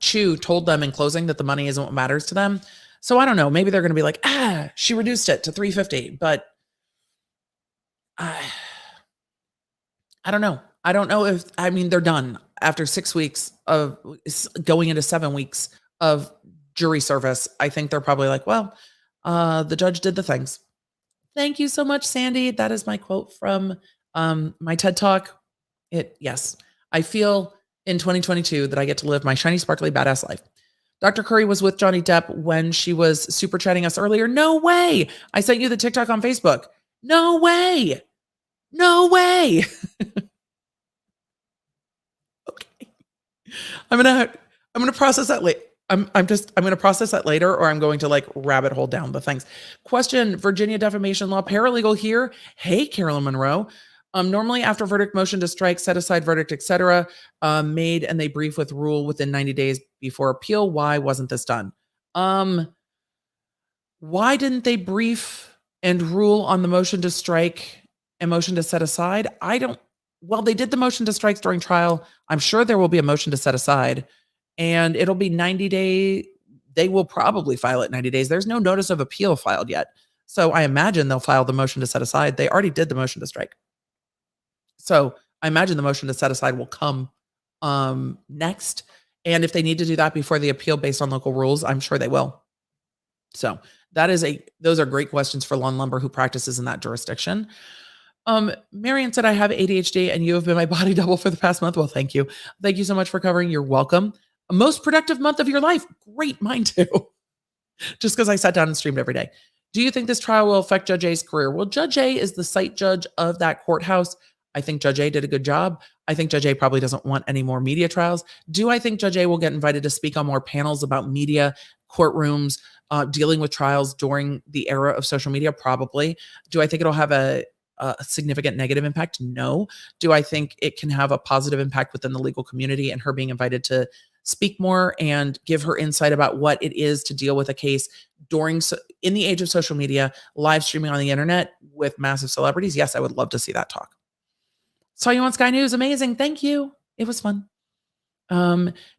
Chu told them in closing that the money isn't what matters to them. So I don't know. Maybe they're going to be like, she reduced it to $350, but I don't know. I don't know if, they're done after 6 weeks of going into 7 weeks of jury service. I think they're probably like, well, the judge did the things. Thank you so much, Sandy. That is my quote from my TED Talk. Yes, I feel in 2022 that I get to live my shiny, sparkly, badass life. Dr. Curry was with Johnny Depp when she was super chatting us earlier. No way. I sent you the TikTok on Facebook. No way. No way. Okay. I'm gonna process that later. I'm going to process that later, or I'm going to rabbit hole down the things. Question, Virginia defamation law paralegal here. Hey, Carolyn Monroe. Normally after verdict, motion to strike, set aside verdict, etc., made, and they brief with rule within 90 days before appeal. Why wasn't this done? Why didn't they brief and rule on the motion to strike and motion to set aside? They did the motion to strike during trial. I'm sure there will be a motion to set aside. And it'll be 90 days. They will probably file it 90 days. There's no notice of appeal filed yet. So I imagine they'll file the motion to set aside. They already did the motion to strike. So I imagine the motion to set aside will come next. And if they need to do that before the appeal based on local rules, I'm sure they will. So those are great questions for Lon Lumber, who practices in that jurisdiction. Marion said, I have ADHD and you have been my body double for the past month. Well, thank you. Thank you so much for covering. You're welcome. Most productive month of your life. Great. Mine too. Just because I sat down and streamed every day. Do you think this trial will affect Judge A's career? Well, Judge A is the site judge of that courthouse. I think Judge A did a good job. I think Judge A probably doesn't want any more media trials. Do I think Judge A will get invited to speak on more panels about media, courtrooms, dealing with trials during the era of social media? Probably. Do I think it'll have a significant negative impact? No. Do I think it can have a positive impact within the legal community and her being invited to speak more and give her insight about what it is to deal with a case in the age of social media, live streaming on the internet with massive celebrities? Yes, I would love to see that talk. Saw you on Sky News. Amazing. Thank you. It was fun.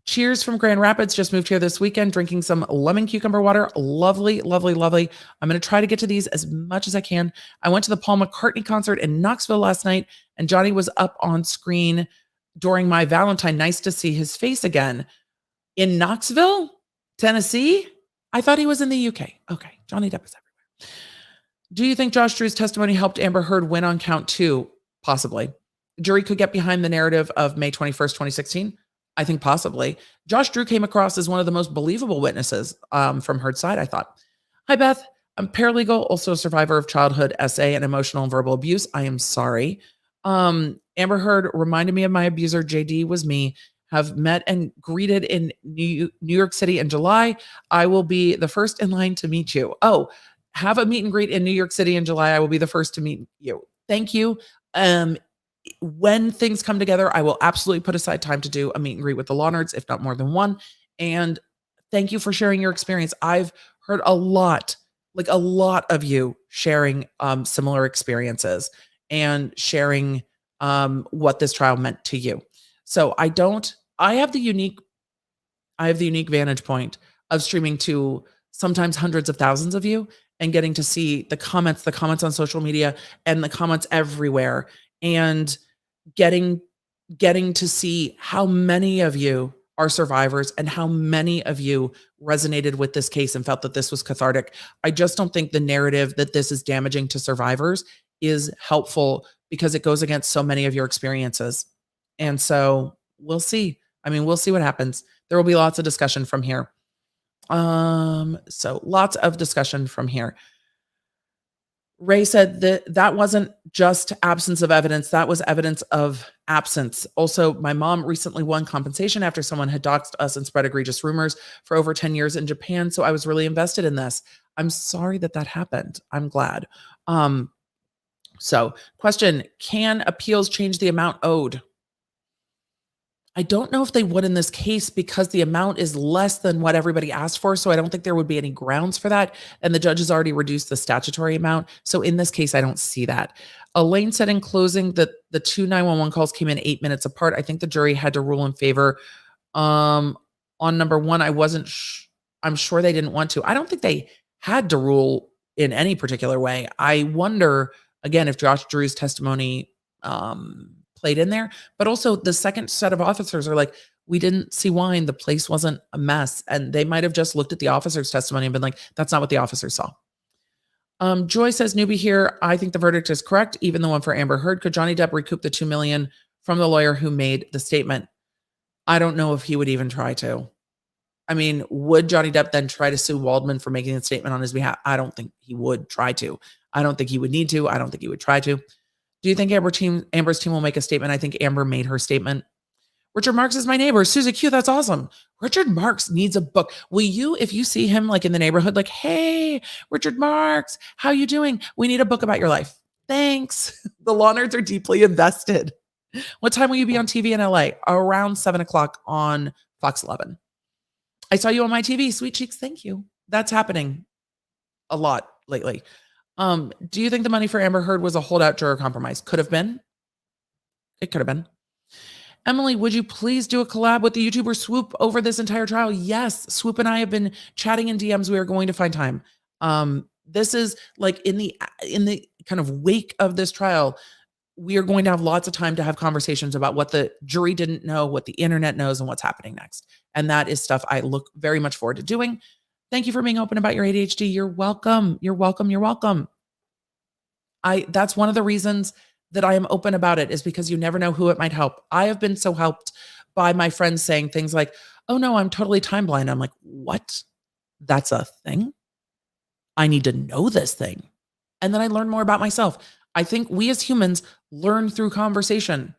Cheers from Grand Rapids. Just moved here this weekend, drinking some lemon cucumber water. Lovely, lovely, lovely. I'm going to try to get to these as much as I can. I went to the Paul McCartney concert in Knoxville last night, and Johnny was up on screen during my Valentine. Nice to see his face again. In Knoxville, Tennessee? I thought he was in the UK. Okay, Johnny Depp is everywhere. Do you think Josh Drew's testimony helped Amber Heard win on count 2? Possibly. Jury could get behind the narrative of May 21st, 2016. I think possibly. Josh Drew came across as one of the most believable witnesses from Heard's side, I thought. Hi, Beth. I'm paralegal, also a survivor of childhood SA and emotional and verbal abuse. I am sorry. Amber Heard reminded me of my abuser. JD was me. Have met and greeted in New York City in July. I will be the first in line to meet you. Oh, have a meet and greet in New York City in July. I will be the first to meet you. Thank you. When things come together, I will absolutely put aside time to do a meet and greet with the law nerds, if not more than one. And thank you for sharing your experience. I've heard a lot of you sharing similar experiences and sharing what this trial meant to you. So I have the unique vantage point of streaming to sometimes hundreds of thousands of you and getting to see the comments on social media and the comments everywhere, and getting to see how many of you are survivors and how many of you resonated with this case and felt that this was cathartic. I just don't think the narrative that this is damaging to survivors is helpful because it goes against so many of your experiences. And so we'll see. I mean, we'll see what happens. There will be lots of discussion from here. So lots of discussion from here. Ray said that wasn't just absence of evidence. That was evidence of absence. Also, my mom recently won compensation after someone had doxed us and spread egregious rumors for over 10 years in Japan. So I was really invested in this. I'm sorry that happened. I'm glad. So question, can appeals change the amount owed? I don't know if they would in this case because the amount is less than what everybody asked for. So I don't think there would be any grounds for that. And the judge has already reduced the statutory amount. So in this case, I don't see that. Elaine said in closing that the 2 911 calls came in 8 minutes apart. I think the jury had to rule in favor. On number 1, I'm sure they didn't want to. I don't think they had to rule in any particular way. I wonder, again, if Josh Drew's testimony played in there, but also the second set of officers are like, we didn't see wine. The place wasn't a mess. And they might've just looked at the officer's testimony and been like, that's not what the officer saw. Joy says, newbie here. I think the verdict is correct. Even the one for Amber Heard. Could Johnny Depp recoup the $2 million from the lawyer who made the statement? I don't know if he would even try to. I mean, would Johnny Depp then try to sue Waldman for making a statement on his behalf? I don't think he would try to. I don't think he would need to. I don't think he would try to. Do you think Amber's team will make a statement? I think Amber made her statement. Richard Marks is my neighbor. Susie Q, that's awesome. Richard Marks needs a book. Will you, if you see him like in the neighborhood, like, hey, Richard Marks, how you doing? We need a book about your life. Thanks. The law nerds are deeply invested. What time will you be on TV in LA? Around 7:00 on Fox 11. I saw you on my TV. Sweet cheeks. Thank you. That's happening a lot lately. Do you think the money for Amber Heard was a holdout juror compromise? Could have been. It could have been. Emily, would you please do a collab with the YouTuber Swoop over this entire trial? Yes. Swoop and I have been chatting in DMs. We are going to find time. This is like in the kind of wake of this trial, we are going to have lots of time to have conversations about what the jury didn't know, what the internet knows, and what's happening next. And that is stuff I look very much forward to doing. Thank you for being open about your ADHD. You're welcome. You're welcome. You're welcome. That's one of the reasons that I am open about it, is because you never know who it might help. I have been so helped by my friends saying things like, oh no, I'm totally time blind. I'm like, what? That's a thing? I need to know this thing. And then I learn more about myself. I think we as humans learn through conversation.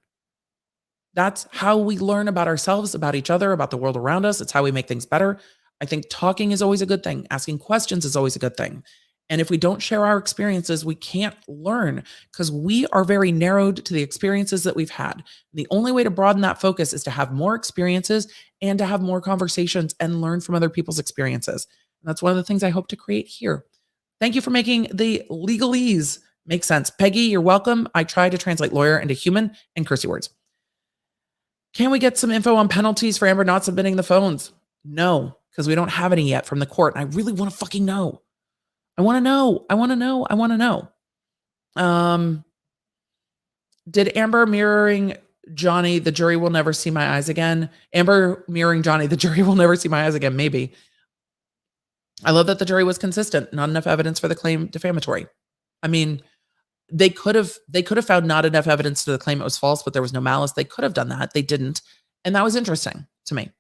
That's how we learn about ourselves, about each other, about the world around us. It's how we make things better. I think talking is always a good thing. Asking questions is always a good thing. And if we don't share our experiences, we can't learn because we are very narrowed to the experiences that we've had. The only way to broaden that focus is to have more experiences and to have more conversations and learn from other people's experiences. And that's one of the things I hope to create here. Thank you for making the legalese make sense. Peggy, you're welcome. I tried to translate lawyer into human and cursey words. Can we get some info on penalties for Amber not submitting the phones? No, because we don't have any yet from the court. I really want to fucking know. I want to know. I want to know. I want to know. Did Amber mirroring Johnny, the jury will never see my eyes again? Amber mirroring Johnny, the jury will never see my eyes again. Maybe. I love that the jury was consistent. Not enough evidence for the claim defamatory. I mean, they could have found not enough evidence to the claim it was false, but there was no malice. They could have done that. They didn't. And that was interesting to me.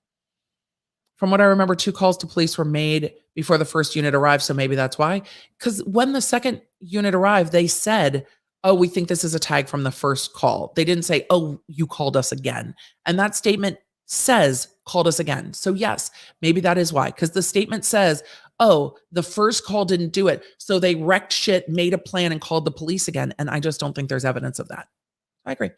From what I remember, 2 calls to police were made before the first unit arrived. So maybe that's why. Because when the second unit arrived, they said, oh, we think this is a tag from the first call. They didn't say, oh, you called us again. And that statement says called us again. So yes, maybe that is why. Because the statement says, oh, the first call didn't do it. So they wrecked shit, made a plan, and called the police again. And I just don't think there's evidence of that. I agree.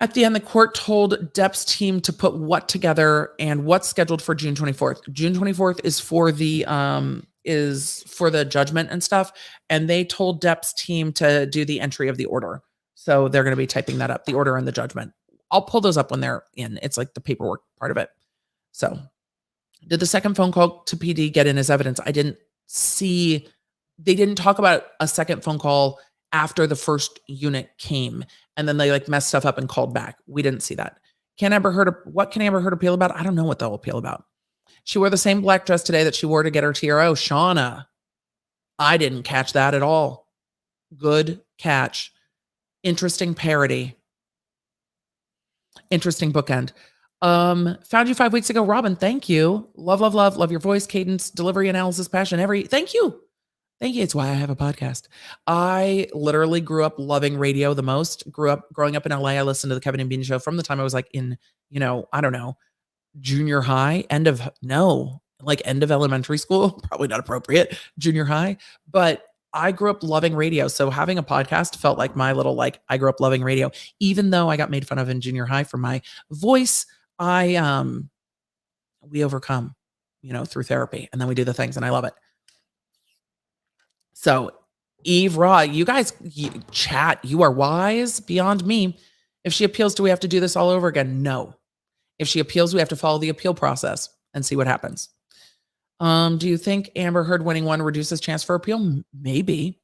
At the end, the court told Depp's team to put what together and what's scheduled for June 24th. June 24th is for the judgment and stuff. And they told Depp's team to do the entry of the order. So they're going to be typing that up, the order and the judgment. I'll pull those up when they're in. It's like the paperwork part of it. So did the second phone call to PD get in as evidence? I didn't see, they didn't talk about a second phone call after the first unit came. And then they like messed stuff up and called back. We didn't see that. What can Amber Heard appeal about? I don't know what they'll appeal about. She wore the same black dress today that she wore to get her TRO. Shauna, I didn't catch that at all. Good catch. Interesting parody. Interesting bookend. Found you 5 weeks ago, Robin. Thank you. Love, love, love. Love your voice, cadence, delivery, analysis, passion, thank you. Thank you. It's why I have a podcast. I literally grew up loving radio the most. Growing up in LA, I listened to the Kevin and Bean show from the time I was like in, I don't know, junior high, end of elementary school, probably not appropriate, junior high. But I grew up loving radio. So having a podcast felt like my little, I grew up loving radio, even though I got made fun of in junior high for my voice. We overcome, through therapy, and then we do the things, and I love it. So Eve Raw, you guys chat, you are wise beyond me. If she appeals, do we have to do this all over again? No. If she appeals, we have to follow the appeal process and see what happens. Do you think Amber Heard winning one reduces chance for appeal? Maybe.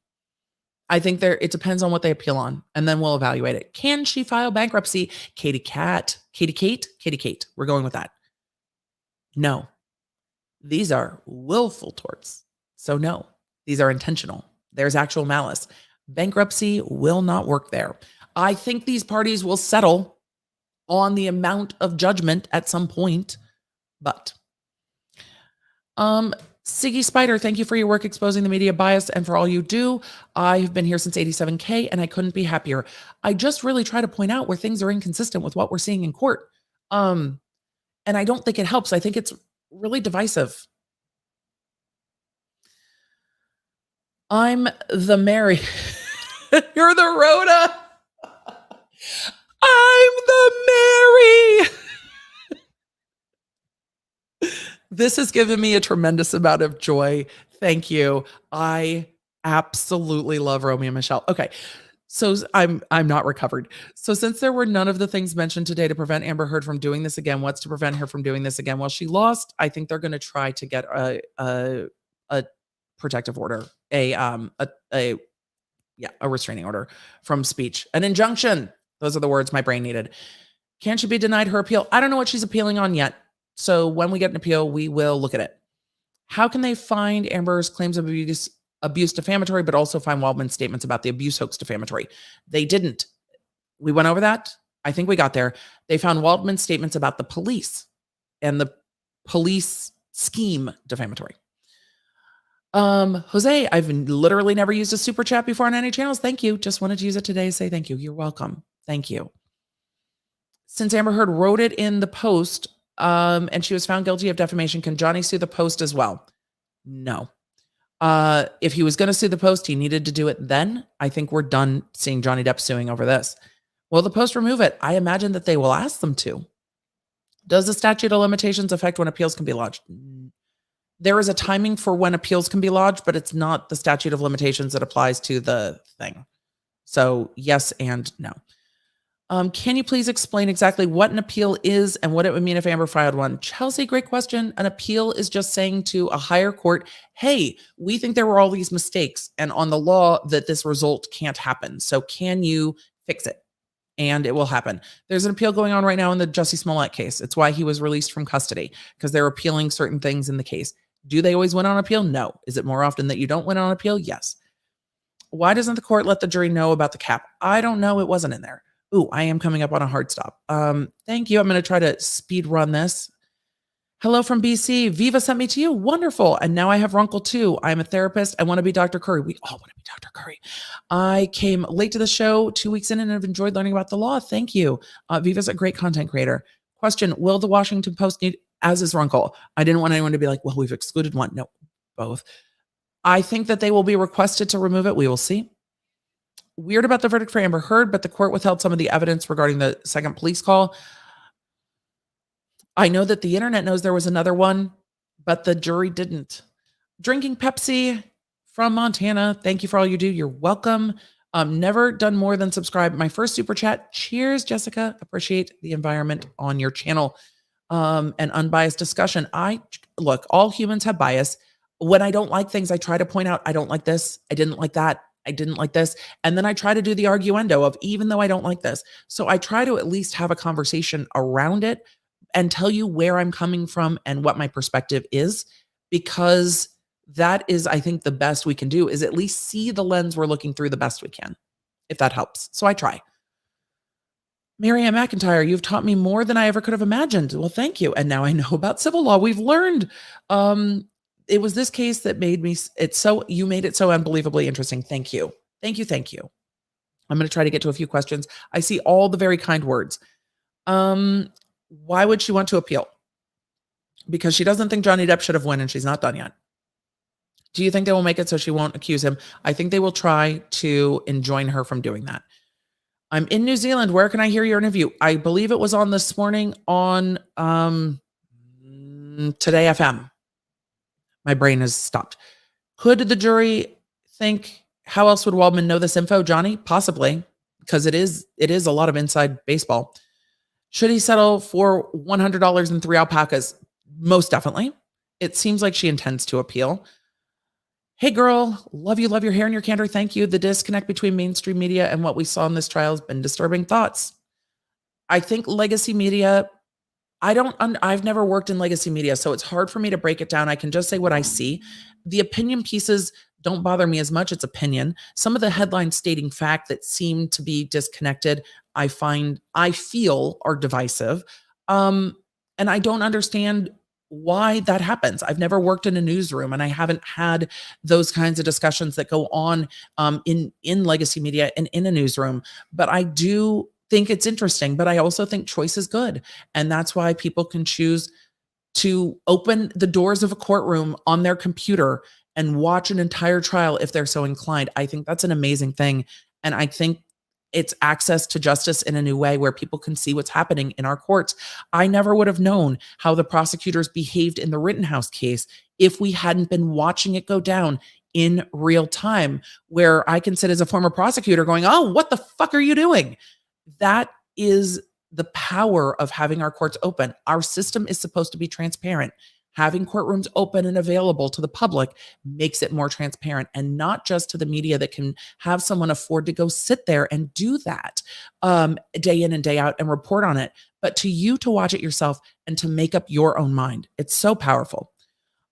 I think it depends on what they appeal on, and then we'll evaluate it. Can she file bankruptcy? Katie Kate. We're going with that. No. These are willful torts. So no, these are intentional. There's actual malice. Bankruptcy will not work there. I think these parties will settle on the amount of judgment at some point, but Siggy Spider, thank you for your work exposing the media bias and for all you do. I've been here since 87K and I couldn't be happier. I just really try to point out where things are inconsistent with what we're seeing in court. And I don't think it helps. I think it's really divisive. I'm the Mary. You're the Rhoda. I'm the Mary. This has given me a tremendous amount of joy. Thank you. I absolutely love Romeo and Michelle. Okay. So I'm not recovered. So since there were none of the things mentioned today to prevent Amber Heard from doing this again, what's to prevent her from doing this again? Well, she lost. I think they're going to try to get a protective order, a restraining order from speech, an injunction. Those are the words my brain needed. Can she be denied her appeal? I don't know what she's appealing on yet. So when we get an appeal, we will look at it. How can they find Amber's claims of abuse defamatory, but also find Waldman's statements about the abuse hoax defamatory? They didn't. We went over that. I think we got there. They found Waldman's statements about the police and the police scheme defamatory. Jose, I've literally never used a super chat before on any channels. Thank you. Just wanted to use it today to say thank you. You're welcome. Thank you. Since Amber Heard wrote it in the Post, and she was found guilty of defamation, can Johnny sue the Post as well? No. If he was going to sue the Post, he needed to do it then. I think we're done seeing Johnny Depp suing over this. Will the Post remove it? I imagine that they will ask them to. Does the statute of limitations affect when appeals can be lodged? There is a timing for when appeals can be lodged, but it's not the statute of limitations that applies to the thing. So yes and no. Can you please explain exactly what an appeal is and what it would mean if Amber filed one? Chelsea, great question. An appeal is just saying to a higher court, hey, we think there were all these mistakes and on the law that this result can't happen. So can you fix it? And it will happen. There's an appeal going on right now in the Jussie Smollett case. It's why he was released from custody, because they're appealing certain things in the case. Do they always win on appeal? No. Is it more often that you don't win on appeal? Yes. Why doesn't the court let the jury know about the cap? I don't know. It wasn't in there. Ooh, I am coming up on a hard stop. Thank you. I'm going to try to speed run this. Hello from BC. Viva sent me to you. Wonderful. And now I have Runkle too. I'm a therapist. I want to be Dr. Curry. We all want to be Dr. Curry. I came late to the show 2 weeks in and have enjoyed learning about the law. Thank you. Viva's a great content creator. Question, will the Washington Post need, as is Runkle? I didn't want anyone to be like, well, we've excluded one. No, both. I think that they will be requested to remove it. We will see. Weird about the verdict for Amber Heard, but the court withheld some of the evidence regarding the second police call. I know that the internet knows there was another one, but the jury didn't. Drinking Pepsi from Montana. Thank you for all you do. You're welcome. Never done more than subscribe. My first super chat. Cheers, Jessica. Appreciate the environment on your channel and unbiased discussion. Look, all humans have bias. When I don't like things, I try to point out, I don't like this. I didn't like that. I didn't like this. And then I try to do the arguendo of, even though I don't like this. So I try to at least have a conversation around it and tell you where I'm coming from and what my perspective is, because that is, I think, the best we can do is at least see the lens we're looking through the best we can, if that helps. So I try. Marianne McIntyre, you've taught me more than I ever could have imagined. Well, thank you. And now I know about civil law. We've learned. It was this case that made me, you made it so unbelievably interesting. Thank you. Thank you. Thank you. I'm going to try to get to a few questions. I see all the very kind words. Why would she want to appeal? Because she doesn't think Johnny Depp should have won and she's not done yet. Do you think they will make it so she won't accuse him? I think they will try to enjoin her from doing that. I'm in New Zealand. Where can I hear your interview? I believe it was on this morning on Today FM. My brain has stopped. Could the jury think, how else would Waldman know this info, Johnny? Possibly, because it is a lot of inside baseball. Should he settle for $100 and 3 alpacas? Most definitely. It seems like she intends to appeal. Hey girl, love you, love your hair and your candor. Thank you. The disconnect between mainstream media and what we saw in this trial has been disturbing thoughts. I think legacy media, I've never worked in legacy media, so it's hard for me to break it down. I can just say what I see. The opinion pieces don't bother me as much. It's opinion. Some of the headlines stating fact that seem to be disconnected, I feel are divisive. And I don't understand why that happens. I've never worked in a newsroom and I haven't had those kinds of discussions that go on in legacy media and in a newsroom. But I do think it's interesting, but I also think choice is good. And that's why people can choose to open the doors of a courtroom on their computer and watch an entire trial if they're so inclined. I think that's an amazing thing. And I think it's access to justice in a new way where people can see what's happening in our courts. I never would have known how the prosecutors behaved in the Rittenhouse case if we hadn't been watching it go down in real time, where I can sit as a former prosecutor going, oh, what the fuck are you doing? That is the power of having our courts open. Our system is supposed to be transparent. Having courtrooms open and available to the public makes it more transparent, and not just to the media that can have someone afford to go sit there and do that day in and day out and report on it, but to you to watch it yourself and to make up your own mind. It's so powerful.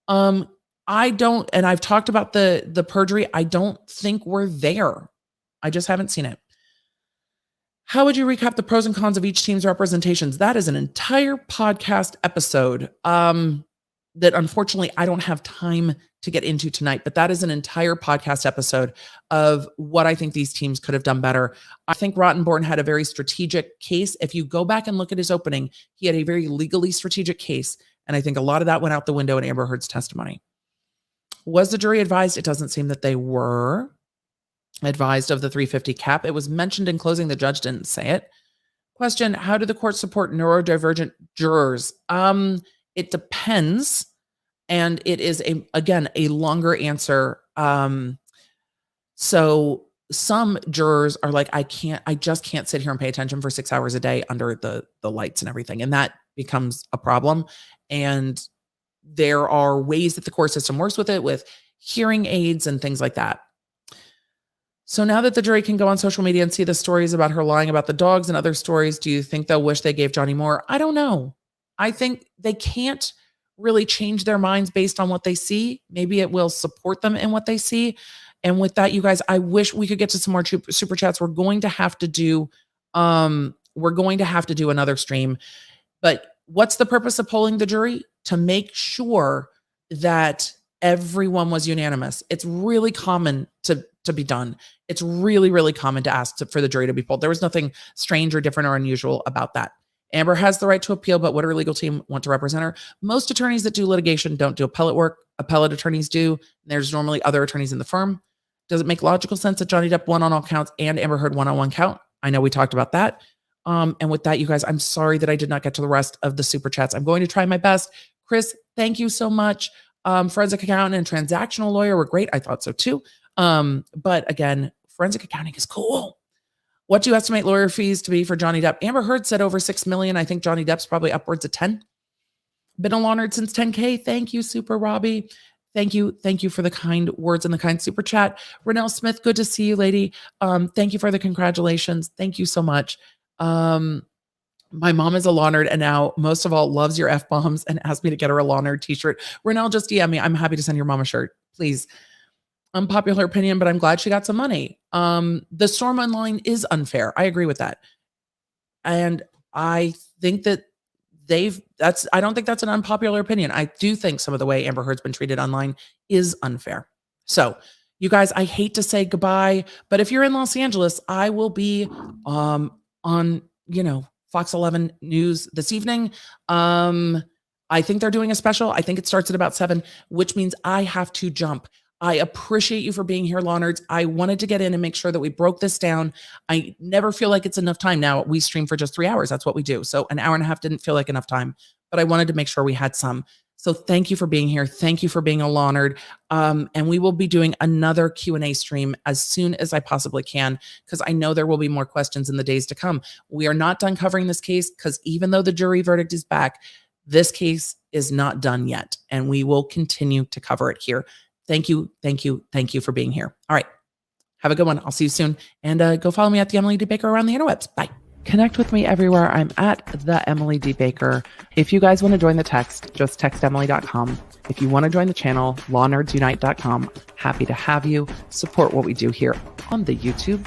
And I've talked about the perjury. I don't think we're there. I just haven't seen it. How would you recap the pros and cons of each team's representations? That is an entire podcast episode. that unfortunately I don't have time to get into tonight, but that is an entire podcast episode of what I think these teams could have done better. I think Rottenborn had a very strategic case. If you go back and look at his opening, he had a very legally strategic case. And I think a lot of that went out the window in Amber Heard's testimony. Was the jury advised? It doesn't seem that they were advised of the 350 cap. It was mentioned in closing. The judge didn't say it. Question, how do the courts support neurodivergent jurors? It depends. And it is, a longer answer. So some jurors are like, I just can't sit here and pay attention for 6 hours a day under the lights and everything. And that becomes a problem. And there are ways that the court system works with it, with hearing aids and things like that. So now that the jury can go on social media and see the stories about her lying about the dogs and other stories, do you think they'll wish they gave Johnny more? I don't know. I think they can't really change their minds based on what they see. Maybe it will support them in what they see. And with that, you guys, I wish we could get to some more super chats. We're going to have to do another stream. But what's the purpose of polling the jury? To make sure that everyone was unanimous. It's really common to be done. It's really, really common to ask for the jury to be polled. There was nothing strange or different or unusual about that. Amber has the right to appeal, but would her legal team want to represent her? Most attorneys that do litigation don't do appellate work. Appellate attorneys do. There's normally other attorneys in the firm. Does it make logical sense that Johnny Depp won on all counts and Amber Heard won on one count? I know we talked about that. And with that, you guys, I'm sorry that I did not get to the rest of the super chats. I'm going to try my best. Chris, thank you so much. Forensic accountant and transactional lawyer were great. I thought so too. But again, forensic accounting is cool. What do you estimate lawyer fees to be for Johnny Depp? Amber Heard said over 6 million. I think Johnny Depp's probably upwards of 10. Been a law nerd since 10K. Thank you, Super Robbie. Thank you. Thank you for the kind words and the kind super chat. Renelle Smith, good to see you, lady. Thank you for the congratulations. Thank you so much. My mom is a law nerd and now most of all loves your F-bombs and asked me to get her a law nerd t-shirt. Renelle, just DM me. I'm happy to send your mom a shirt. Please. Unpopular opinion, but I'm glad she got some money. The storm online is unfair. I agree with that. And I think that I don't think that's an unpopular opinion. I do think some of the way Amber Heard's been treated online is unfair. So you guys, I hate to say goodbye, but if you're in Los Angeles, I will be on, Fox 11 News this evening. I think they're doing a special. I think it starts at about 7, which means I have to jump. I appreciate you for being here, law nerds. I wanted to get in and make sure that we broke this down. I never feel like it's enough time. Now we stream for just 3 hours. That's what we do. So an hour and a half didn't feel like enough time, but I wanted to make sure we had some. So thank you for being here. Thank you for being a law nerd. And we will be doing another Q&A stream as soon as I possibly can, because I know there will be more questions in the days to come. We are not done covering this case because even though the jury verdict is back, this case is not done yet. And we will continue to cover it here. Thank you. Thank you. Thank you for being here. All right. Have a good one. I'll see you soon. And go follow me at the Emily D. Baker around the interwebs. Bye. Connect with me everywhere. I'm at the Emily D. Baker. If you guys want to join the text, just text Emily.com. If you want to join the channel, lawnerdsunite.com. Happy to have you. Support what we do here on the YouTube.